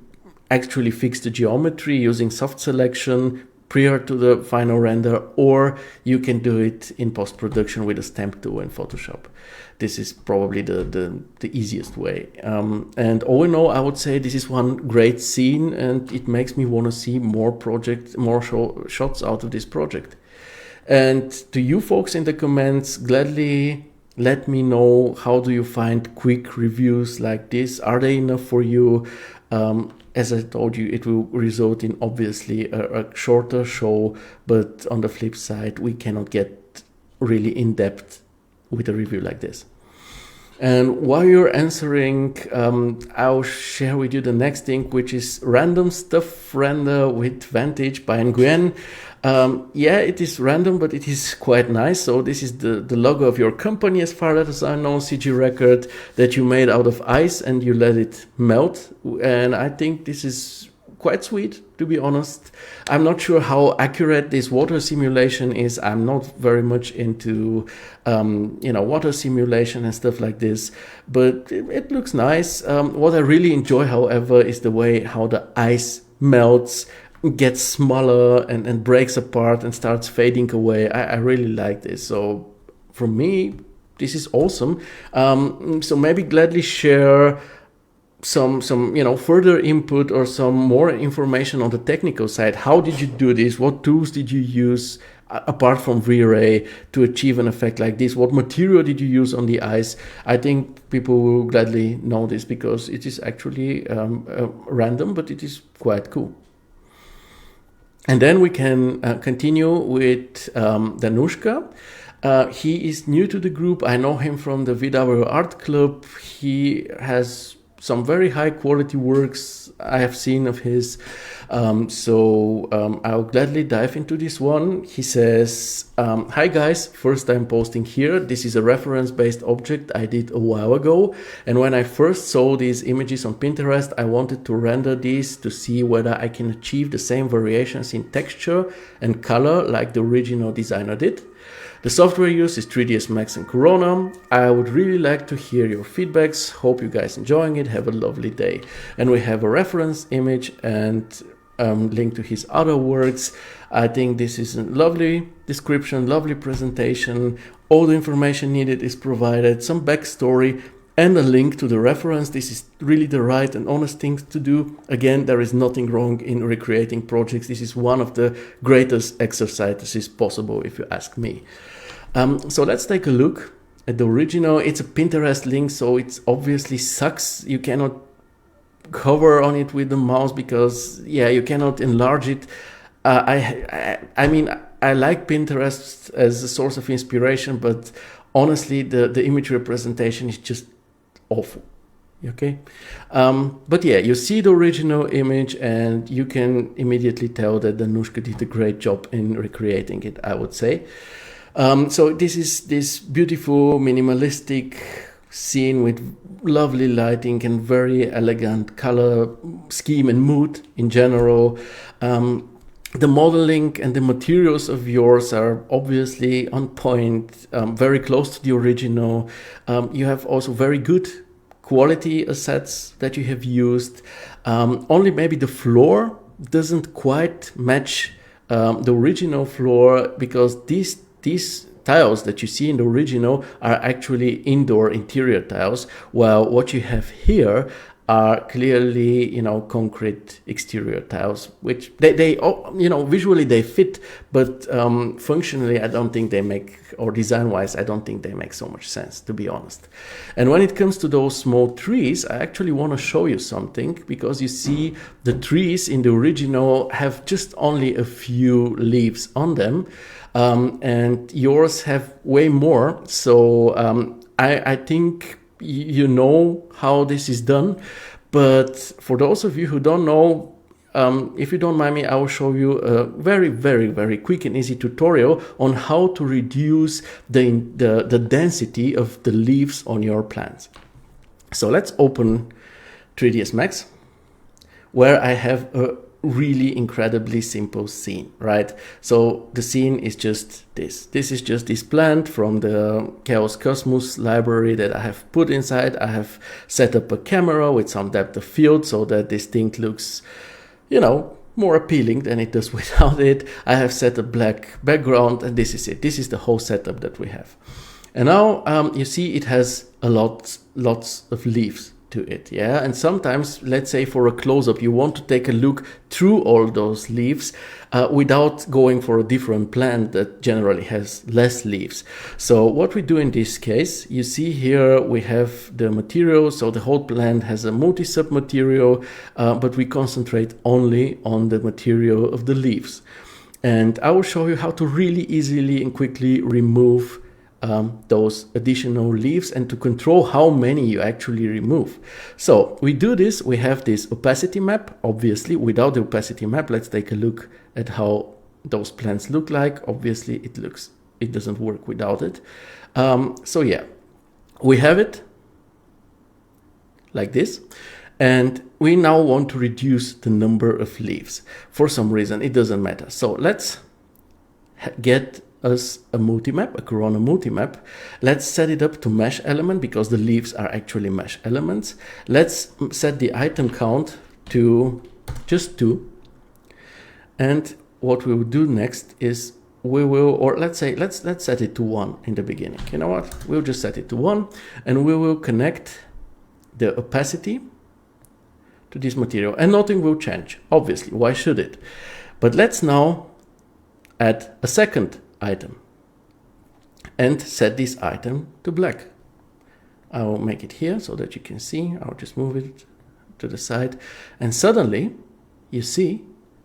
A: actually fix the geometry using soft selection prior to the final render, or you can do it in post-production with a stamp tool in Photoshop. This is probably the easiest way. And all in all, I would say this is one great scene, and it makes me want to see more shots out of this project. And to you folks in the comments, gladly let me know, how do you find quick reviews like this? Are they enough for you? As I told you, it will result in obviously a shorter show, but on the flip side, we cannot get really in depth with a review like this. And while you're answering, I'll share with you the next thing, which is Random Stuff Render with Vantage by Nguyen. Yeah, it is random, but it is quite nice. So this is the logo of your company, as far as I know, CG Record, that you made out of ice and you let it melt. And I think this is quite sweet, to be honest. I'm not sure how accurate this water simulation is. I'm not very much into water simulation and stuff like this, but it looks nice. What I really enjoy, however, is the way how the ice melts, gets smaller and breaks apart and starts fading away. I really like this. So for me, this is awesome. So maybe gladly share some further input or some more information on the technical side. How did you do this? What tools did you use apart from V-Ray to achieve an effect like this? What material did you use on the ice? I think people will gladly know this, because it is actually random, but it is quite cool. And then we can continue with Dhanushka. He is new to the group. I know him from the VW Art Club. He has some very high quality works I have seen of his. So I'll gladly dive into this one. He says, hi guys, first time posting here. This is a reference based object I did a while ago. And when I first saw these images on Pinterest, I wanted to render these to see whether I can achieve the same variations in texture and color like the original designer did. The software used is 3ds Max and Corona. I would really like to hear your feedbacks. Hope you guys enjoying it. Have a lovely day. And we have a reference image and link to his other works. I think this is a lovely description, lovely presentation. All the information needed is provided, some backstory and a link to the reference. This is really the right and honest thing to do. Again, there is nothing wrong in recreating projects. This is one of the greatest exercises possible, if you ask me. So let's take a look at the original. It's a Pinterest link, so it obviously sucks. You cannot hover on it with the mouse because, yeah, you cannot enlarge it. I mean, I like Pinterest as a source of inspiration, but honestly, the image representation is just awful. Okay, but yeah, you see the original image and you can immediately tell that Dhanushka did a great job in recreating it, I would say. So this is this beautiful minimalistic scene with lovely lighting and very elegant color scheme and mood in general. The modeling and the materials of yours are obviously on point, very close to the original. You have also very good quality assets that you have used. Only maybe the floor doesn't quite match the original floor, because these tiles that you see in the original are actually indoor interior tiles, while what you have here are clearly, concrete exterior tiles, which they visually they fit, but functionally I don't think they make, or design wise I don't think they make so much sense, to be honest. And when it comes to those small trees, I actually want to show you something, because you see the trees in the original have just only a few leaves on them, and yours have way more. So I think you know how this is done, but for those of you who don't know, if you don't mind me, I will show you a very, very, very quick and easy tutorial on how to reduce the density of the leaves on your plants. So let's open 3ds Max, where I have a really incredibly simple scene, right? So the scene is just this. This is just this plant from the Chaos Cosmos library that I have put inside. I have set up a camera with some depth of field so that this thing looks, more appealing than it does without it. I have set a black background, and this is it. This is the whole setup that we have. And now you see it has lots of leaves to it, yeah. And sometimes, let's say for a close-up, you want to take a look through all those leaves without going for a different plant that generally has less leaves. So what we do in this case, you see here we have the material, so the whole plant has a multi-sub material, but we concentrate only on the material of the leaves. And I will show you how to really easily and quickly remove those additional leaves, and to control how many you actually remove. So we do this, we have this opacity map. Obviously, without the opacity map, let's take a look at how those plants look like. Obviously it doesn't work without it. So yeah, we have it like this, and we now want to reduce the number of leaves. For some reason, it doesn't matter. So let's get us a multi-map, a Corona multi-map. Let's set it up to mesh element, because the leaves are actually mesh elements. Let's set the item count to just 2. And what we will do next is we will, or let's say, let's set it to 1 in the beginning. You know what? We'll just set it to 1, and we will connect the opacity to this material, and nothing will change. Obviously, why should it? But let's now add a second item and set this item to black. I will make it here so that you can see. I'll just move it to the side, and suddenly you see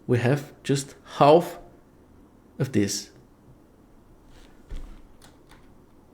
A: we have just half of these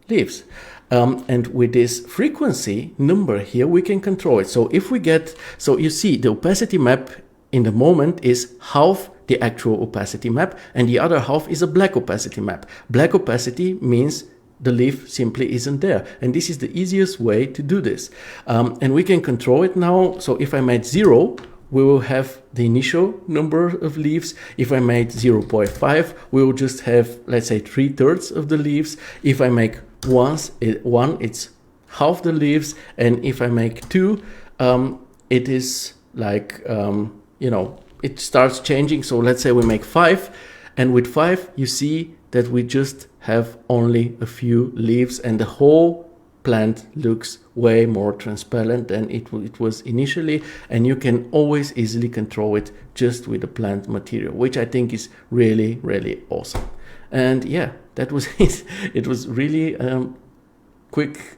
A: leaves. And with this frequency number here, we can control it. So if we get, so you see the opacity map in the moment is half the actual opacity map, and the other half is a black opacity map. Black opacity means the leaf simply isn't there, and this is the easiest way to do this. And we can control it now. So if I made 0, we will have the initial number of leaves. If I made 0.5, we will just have, let's say, 3/3 of the leaves. If I make 1, it's half the leaves, and if I make 2, it is like, it starts changing. So let's say we make 5, and with 5 you see that we just have only a few leaves, and the whole plant looks way more transparent than it was initially, and you can always easily control it just with the plant material, which I think is really, really awesome. And yeah, that was it. It was really quick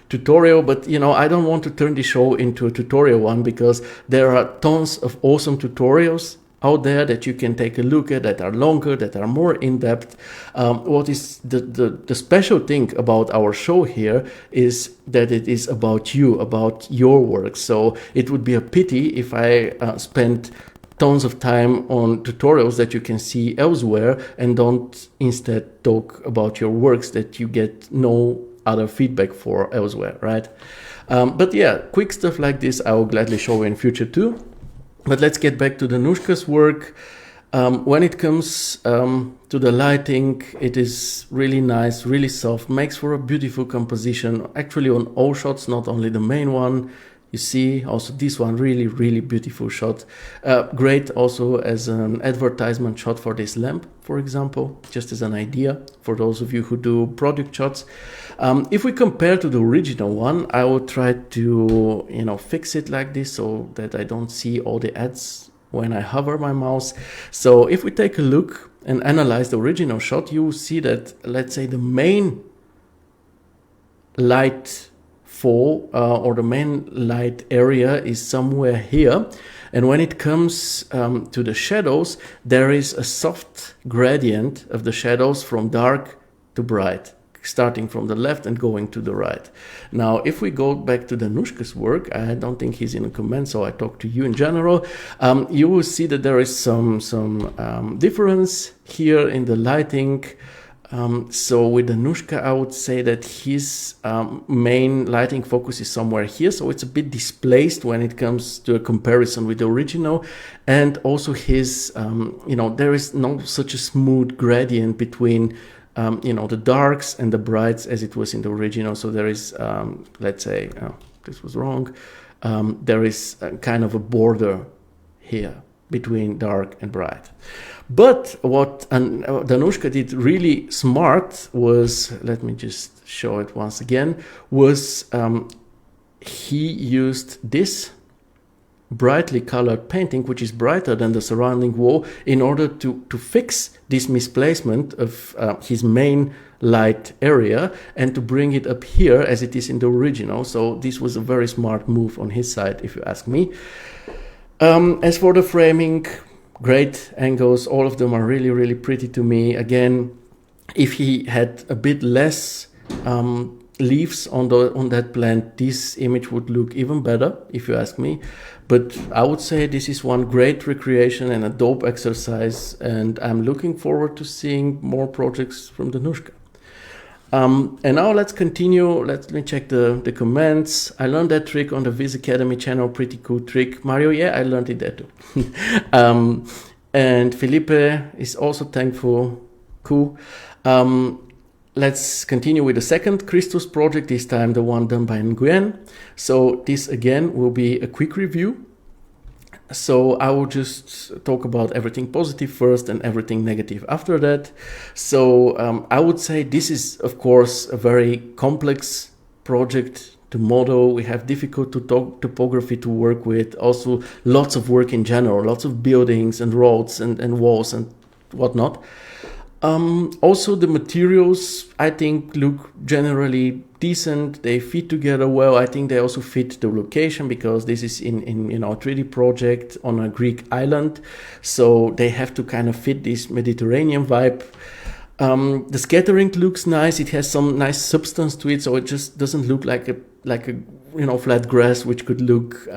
A: tutorial, but I don't want to turn the show into a tutorial one, because there are tons of awesome tutorials out there that you can take a look at, that are longer, that are more in-depth. What is the special thing about our show here is that it is about you, about your work. So it would be a pity if I spent tons of time on tutorials that you can see elsewhere and don't instead talk about your works that you get no other feedback for elsewhere, right? But yeah, quick stuff like this I will gladly show you in future too. But let's get back to Dhanushka's work. When it comes to the lighting, it is really nice, really soft, makes for a beautiful composition, actually on all shots, not only the main one. You see also this one, really, really beautiful shot. Great also as an advertisement shot for this lamp, for example, just as an idea for those of you who do product shots. If we compare to the original one, I will try to, fix it like this so that I don't see all the ads when I hover my mouse. So if we take a look and analyze the original shot, you will see that, let's say, the main light fall or the main light area is somewhere here, and when it comes to the shadows, there is a soft gradient of the shadows from dark to bright, starting from the left and going to the right. Now if we go back to Dhanushka's work, I don't think he's in a comment, so I talk to you in general, you will see that there is some difference here in the lighting. So with Dhanushka, I would say that his main lighting focus is somewhere here, so it's a bit displaced when it comes to a comparison with the original, and also his, there is no such a smooth gradient between, the darks and the brights as it was in the original. So there is, let's say, this was wrong, there is kind of a border here between dark and bright. But what Dhanushka did really smart was, let me just show it once again, was he used this brightly colored painting, which is brighter than the surrounding wall, in order to fix this misplacement of his main light area and to bring it up here as it is in the original. So this was a very smart move on his side, if you ask me. As for the framing, great angles, all of them are really, really pretty to me. Again, if he had a bit less leaves on that plant, this image would look even better, if you ask me. But I would say this is one great recreation and a dope exercise, and I'm looking forward to seeing more projects from Dhanushka. And now let's continue. Let me check the comments. I learned that trick on the Viz Academy channel. Pretty cool trick. Mario, yeah, I learned it there too. And Felipe is also thankful. Cool. Let's continue with the second Christus project, this time the one done by Nguyen. So this again will be a quick review. So I will just talk about everything positive first and everything negative after that. So I would say this is, of course, a very complex project to model. We have difficult topography to work with, also lots of work in general, lots of buildings and roads and walls and whatnot. Also the materials, I think, look generally decent. They fit together well. I think they also fit the location, because this is in a 3D project on a Greek island, so they have to kind of fit this Mediterranean vibe. The scattering looks nice. It has some nice substance to it, so it just doesn't look like a flat grass, which could look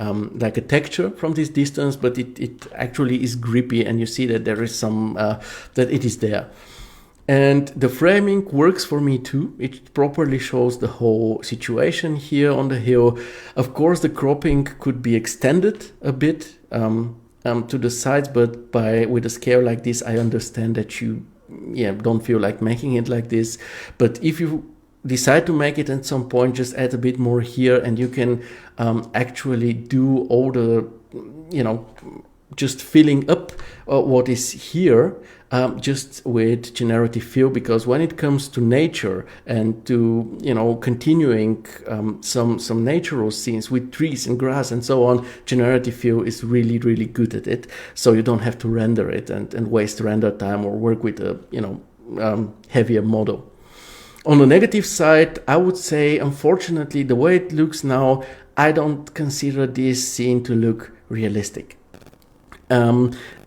A: like a texture from this distance, but it actually is grippy, and you see that there is some that it is there. And the framing works for me too. It properly shows the whole situation here on the hill. Of course, the cropping could be extended a bit to the sides, but with a scale like this, I understand that you don't feel like making it like this. But if you decide to make it at some point, just add a bit more here, and you can actually do all the, just filling up what is here just with generative fill, because when it comes to nature and to continuing some natural scenes with trees and grass and so on, generative fill is really, really good at it. So you don't have to render it and waste render time or work with a heavier model. On the negative side, I would say, unfortunately, the way it looks now, I don't consider this scene to look realistic.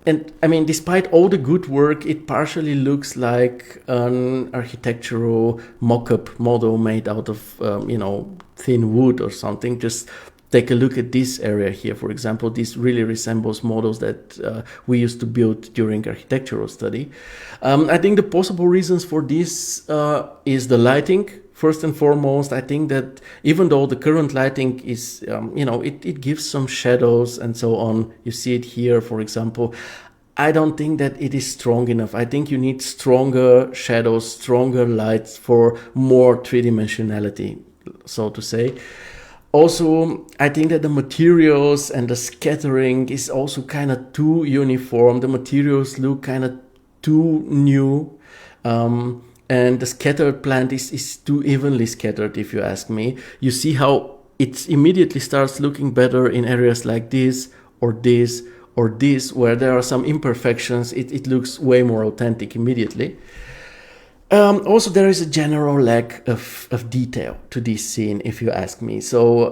A: And I mean, despite all the good work, it partially looks like an architectural mock-up model made out of, thin wood or something. Just take a look at this area here, for example. This really resembles models that we used to build during architectural study. I think the possible reasons for this is the lighting. first and foremost, I think that even though the current lighting is, it gives some shadows and so on. You see it here, for example. I don't think that it is strong enough. I think you need stronger shadows, stronger lights for more three-dimensionality, so to say. Also, I think that the materials and the scattering is also kind of too uniform. The materials look kind of too new. And the scattered plant is too evenly scattered, if you ask me. You see how it immediately starts looking better in areas like this, or this, or this, where there are some imperfections. It looks way more authentic immediately. Also, there is a general lack of detail to this scene, if you ask me. So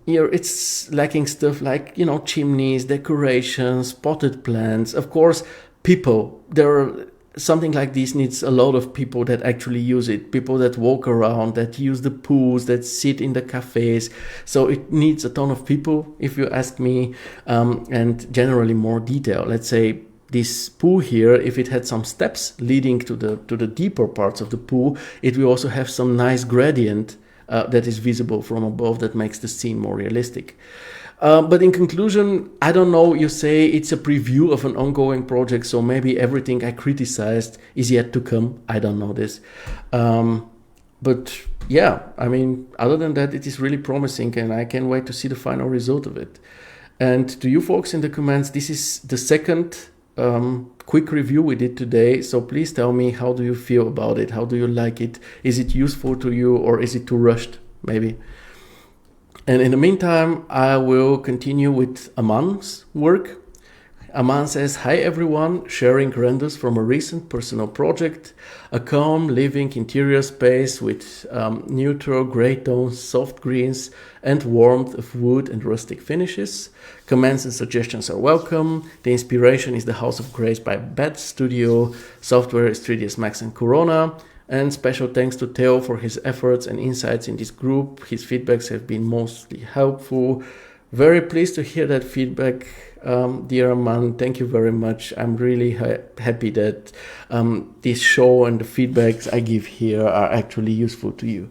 A: here it's lacking stuff like, chimneys, decorations, potted plants. Of course, people. Something like this needs a lot of people that actually use it. People that walk around, that use the pools, that sit in the cafes. So it needs a ton of people, if you ask me, and generally more detail. Let's say this pool here, if it had some steps leading to the deeper parts of the pool, it will also have some nice gradient that is visible from above that makes the scene more realistic. But in conclusion, I don't know, you say it's a preview of an ongoing project, so maybe everything I criticized is yet to come. I don't know this. But yeah, I mean, other than that, it is really promising, and I can't wait to see the final result of it. And to you folks in the comments, this is the second quick review we did today, so please tell me, how do you feel about it? How do you like it? Is it useful to you, or is it too rushed, maybe? And in the meantime, I will continue with Aman's work. Aman says, "Hi everyone, sharing renders from a recent personal project, a calm living interior space with neutral grey tones, soft greens and warmth of wood and rustic finishes. Comments and suggestions are welcome. The inspiration is the House of Grace by Bat Studio. Software is 3ds Max and Corona. And special thanks to Theo for his efforts and insights in this group. His feedbacks have been mostly helpful." Very pleased to hear that feedback, dear Aman. Thank you very much. I'm really happy that this show and the feedbacks I give here are actually useful to you.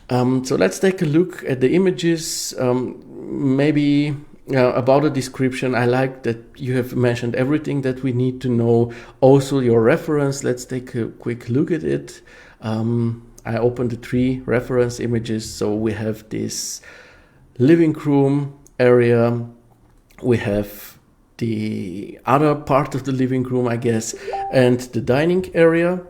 A: So let's take a look at the images. Maybe about the description, I like that you have mentioned everything that we need to know. Also your reference, let's take a quick look at it. I opened the 3 reference images. So we have this living room area, we have the other part of the living room, I guess, and the dining area.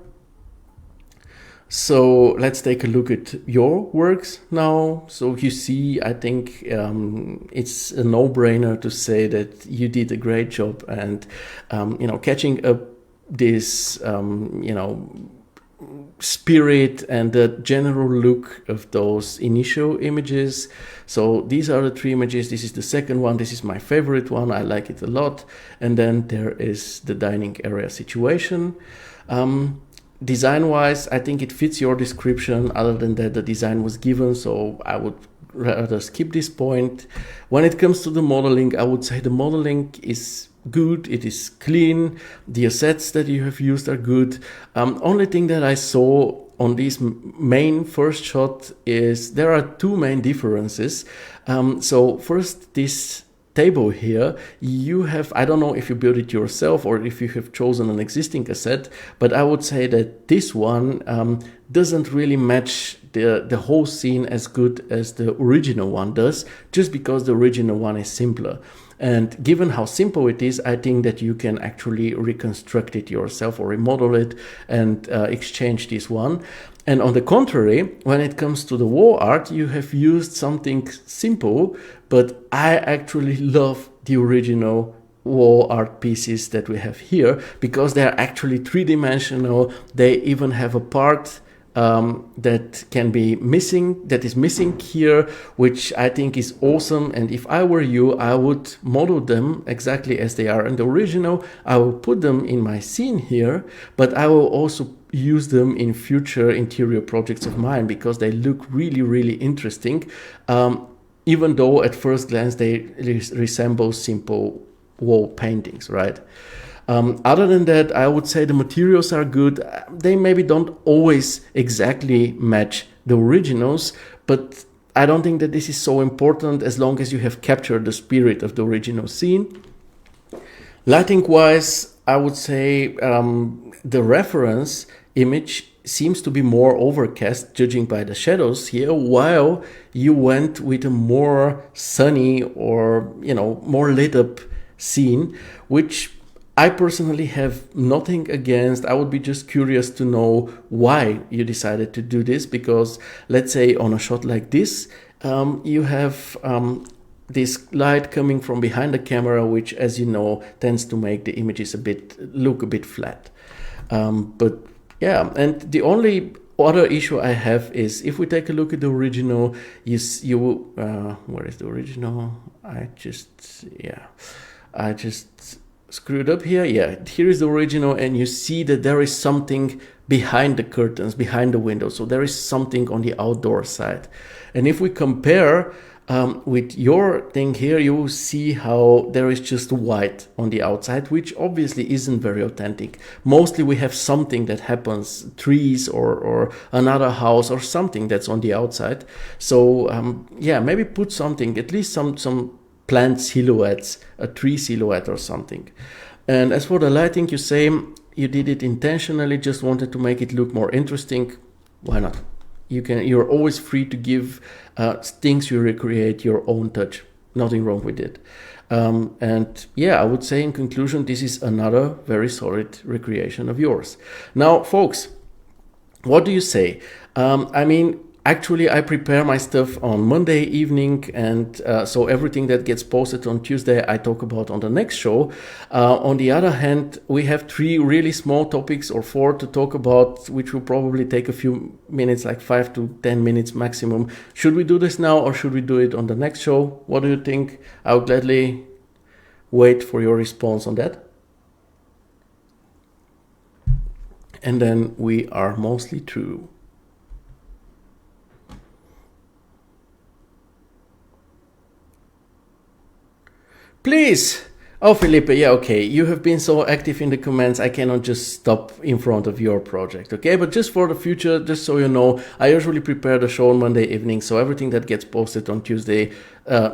A: So let's take a look at your works now. So you see, I think it's a no-brainer to say that you did a great job, and catching up this spirit and the general look of those initial images. So these are the 3 images. This is the second one. This is my favorite one. I like it a lot. And then there is the dining area situation. Design-wise, I think it fits your description. Other than that, the design was given, so I would rather skip this point. When it comes to the modeling, I would say the modeling is good, it is clean, the assets that you have used are good. Only thing that I saw on this main first shot is there are 2 main differences. So first, this table here, you have, I don't know if you built it yourself or if you have chosen an existing asset, but I would say that this one doesn't really match the whole scene as good as the original one does, just because the original one is simpler. And given how simple it is, I think that you can actually reconstruct it yourself or remodel it and exchange this one. And on the contrary, when it comes to the wall art, you have used something simple, but I actually love the original wall art pieces that we have here because they are actually 3-dimensional. They even have a part that can be missing, that is missing here, which I think is awesome. And if I were you, I would model them exactly as they are in the original. I will put them in my scene here, but I will also use them in future interior projects of mine because they look really, really interesting. Even though at first glance they resemble simple wall paintings, right? Other than that, I would say the materials are good. They maybe don't always exactly match the originals, but I don't think that this is so important as long as you have captured the spirit of the original scene. Lighting wise, I would say the reference image seems to be more overcast, judging by the shadows here, while you went with a more sunny or, you know, more lit up scene, which I personally have nothing against. I would be just curious to know why you decided to do this, because let's say on a shot like this, you have this light coming from behind the camera, which, as you know, tends to make the images look a bit flat. But yeah, and the only other issue I have is if we take a look at the original, where is the original? I just screwed up here. Yeah, here is the original, and you see that there is something behind the curtains, behind the window. So there is something on the outdoor side. And if we compare with your thing here, you will see how there is just white on the outside, which obviously isn't very authentic. Mostly we have something that happens, trees or another house or something that's on the outside. So yeah, maybe put something, at least some plant silhouettes, a tree silhouette or something. And as for the lighting, you say you did it intentionally, just wanted to make it look more interesting. Why not? You're always free to give things you recreate your own touch. Nothing wrong with it. And yeah, I would say in conclusion, this is another very solid recreation of yours. Now, folks, what do you say? I mean, actually, I prepare my stuff on Monday evening, and so everything that gets posted on Tuesday, I talk about on the next show. On the other hand, we have 3 really small topics or 4 to talk about, which will probably take a few minutes, like 5 to 10 minutes maximum. Should we do this now or should we do it on the next show? What do you think? I'll gladly wait for your response on that. And then we are mostly through. Please! Oh, Felipe, yeah, okay. You have been so active in the comments, I cannot just stop in front of your project, okay? But just for the future, just so you know, I usually prepare the show on Monday evening, so everything that gets posted on Tuesday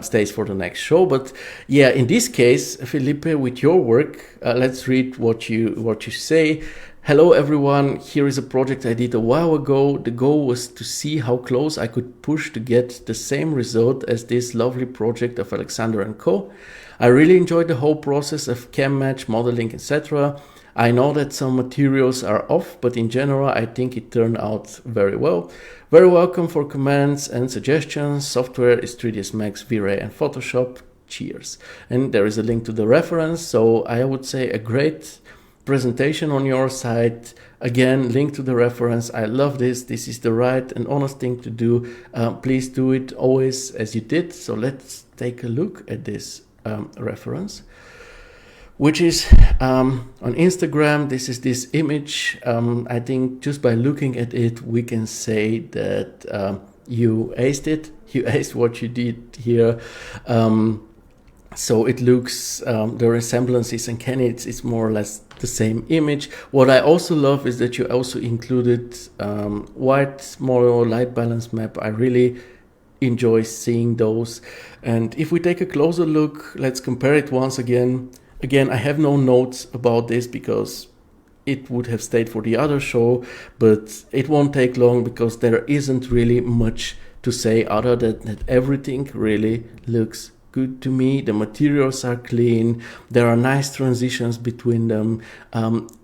A: stays for the next show. But yeah, in this case, Felipe, with your work, let's read what you say. Hello everyone, here is a project I did a while ago. The goal was to see how close I could push to get the same result as this lovely project of Alexander and Co. I really enjoyed the whole process of cam match, modeling, etc. I know that some materials are off, but in general I think it turned out very well. Very welcome for comments and suggestions. Software is 3ds Max, V-Ray and Photoshop. Cheers. And there is a link to the reference, so I would say a great presentation on your side. Again, link to the reference. I love this. This is the right and honest thing to do. Please do it always as you did. So let's take a look at this reference, which is on Instagram. This is this image. I think just by looking at it, we can say that you aced it. You aced what you did here. So it looks, the resemblance is uncanny. It's more or less the same image. What I also love is that you also included white model, light balance map. I really enjoy seeing those. And if we take a closer look, let's compare it once again. Again, I have no notes about this because it would have stayed for the other show, but it won't take long because there isn't really much to say other than that everything really looks good to me. The materials are clean. There are nice transitions between them.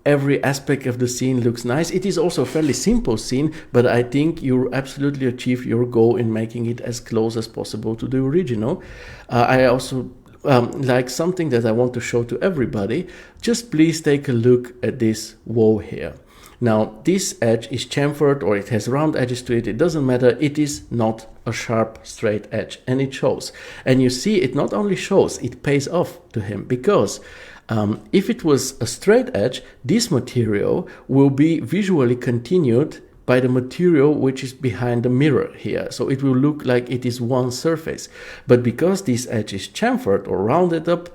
A: Every aspect of the scene looks nice. It is also a fairly simple scene, but I think you absolutely achieved your goal in making it as close as possible to the original. I also like something that I want to show to everybody. Just please take a look at this wall here. Now, this edge is chamfered, or it has round edges to it. It doesn't matter. It is not a sharp, straight edge, and it shows. And you see, it not only shows, it pays off to him, because if it was a straight edge, this material will be visually continued by the material which is behind the mirror here. So it will look like it is one surface. But because this edge is chamfered or rounded up,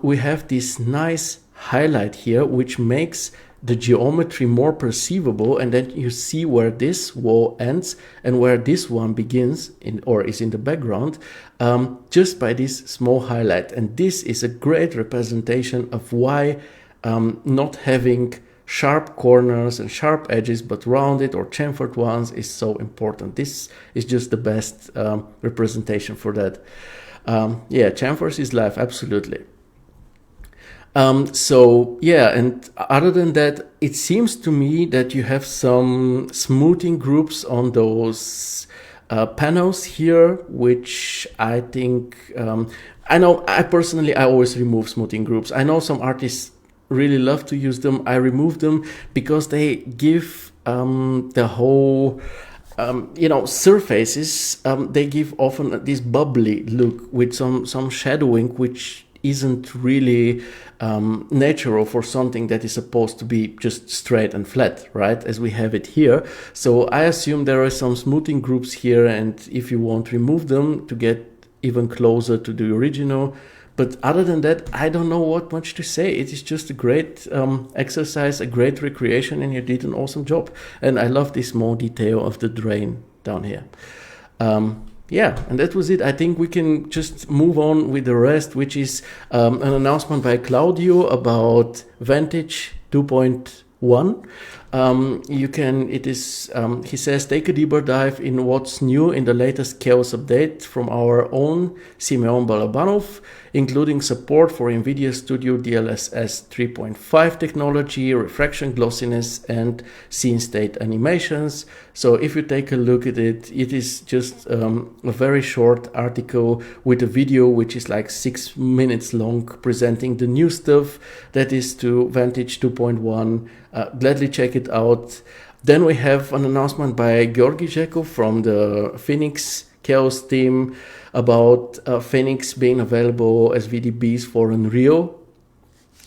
A: we have this nice highlight here, which makes the geometry more perceivable, and then you see where this wall ends and where this one begins or is in the background, just by this small highlight. And this is a great representation of why not having sharp corners and sharp edges but rounded or chamfered ones is so important. This is just the best representation for that. Yeah, chamfers is life, absolutely. So yeah, and other than that, it seems to me that you have some smoothing groups on those panels here, which I think, I know I personally, I always remove smoothing groups. I know some artists really love to use them. I remove them because they give the whole surfaces, they give often this bubbly look with some shadowing, which isn't really natural for something that is supposed to be just straight and flat, right, as we have it here. So I assume there are some smoothing groups here, and if you want, remove them to get even closer to the original. But other than that, I don't know what much to say. It is just a great exercise, a great recreation, and you did an awesome job. And I love this small detail of the drain down here. Yeah, and that was it. I think we can just move on with the rest, which is an announcement by Claudio about Vantage 2.1. He says, take a deeper dive in what's new in the latest Chaos update from our own Simeon Balabanov, including support for NVIDIA Studio DLSS 3.5 technology, refraction glossiness, and scene state animations. So if you take a look at it, it is just a very short article with a video which is like 6 minutes long, presenting the new stuff that is to Vantage 2.1. Gladly check it out. Then we have an announcement by Georgi Zhekov from the Phoenix Chaos team about Phoenix being available as VDBs for Unreal.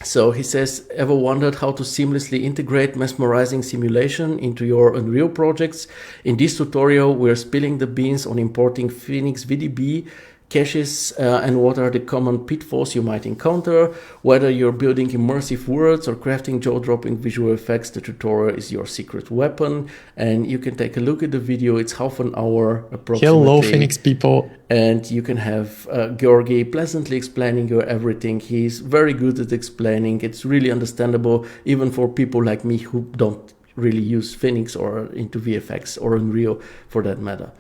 A: So he says, ever wondered how to seamlessly integrate mesmerizing simulation into your Unreal projects? In this tutorial, we're spilling the beans on importing Phoenix VDB caches and what are the common pitfalls you might encounter. Whether you're building immersive worlds or crafting jaw-dropping visual effects, the tutorial is your secret weapon. And you can take a look at the video. It's half an hour approximately.
B: Hello, Phoenix people.
A: And you can have Georgi pleasantly explaining you everything. He's very good at explaining. It's really understandable, even for people like me who don't really use Phoenix or into VFX or Unreal for that matter.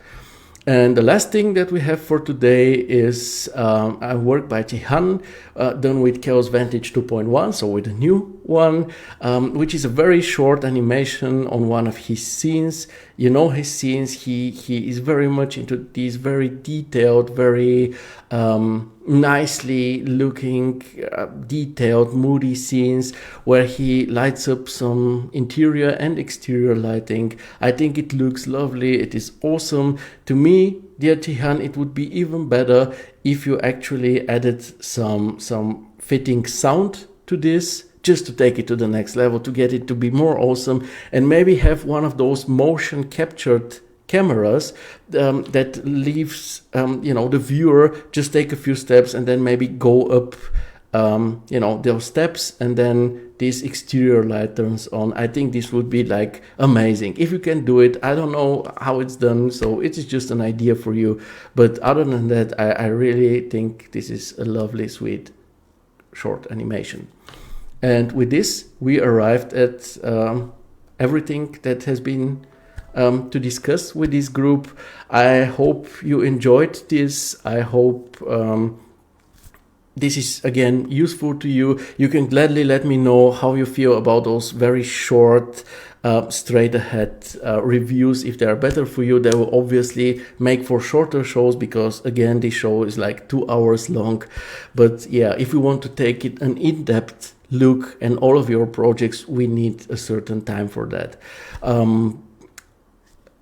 A: And the last thing that we have for today is a work by Tihan done with Chaos Vantage 2.1, so with a new one, which is a very short animation on one of his scenes. You know his scenes, he is very much into these very detailed, very nicely looking, detailed, moody scenes where he lights up some interior and exterior lighting. I think it looks lovely. It is awesome. To me, dear Tihan, it would be even better if you actually added some fitting sound to this, just to take it to the next level, to get it to be more awesome, and maybe have one of those motion captured cameras that leaves the viewer just take a few steps and then maybe go up those steps, and then this exterior light turns on. I think this would be like amazing if you can do it. I don't know how it's done, so it is just an idea for you, but other than that, I really think this is a lovely, sweet short animation. And with this, we arrived at everything that has been to discuss with this group. I hope you enjoyed this. I hope this is again useful to you. You can gladly let me know how you feel about those very short, straight ahead reviews. If they are better for you, they will obviously make for shorter shows, because again, this show is like 2 hours long. But yeah, if we want to take it an in-depth look and all of your projects, we need a certain time for that.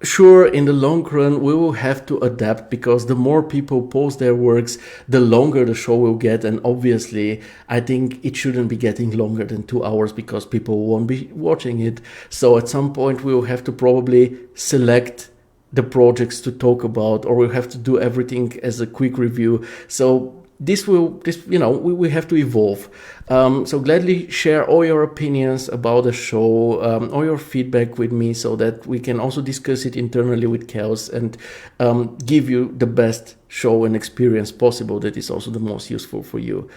A: Sure, in the long run, we will have to adapt, because the more people post their works, the longer the show will get. And obviously, I think it shouldn't be getting longer than 2 hours, because people won't be watching it. So at some point, we will have to probably select the projects to talk about, or we'll have to do everything as a quick review. So we have to evolve. So gladly share all your opinions about the show, all your feedback with me, so that we can also discuss it internally with Kels and give you the best show and experience possible that is also the most useful for you.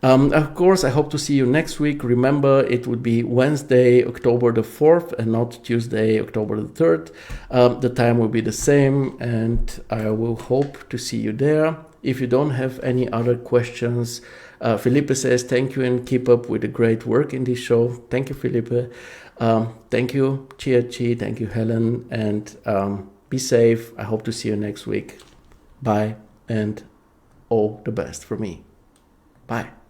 A: Of course, I hope to see you next week. Remember, it would be Wednesday, October the 4th, and not Tuesday, October the 3rd. The time will be the same, and I will hope to see you there. If you don't have any other questions, Felipe says thank you and keep up with the great work in this show. Thank you, Felipe. Thank you, Chi. Thank you, Helen. And be safe. I hope to see you next week. Bye, and all the best for me. Bye.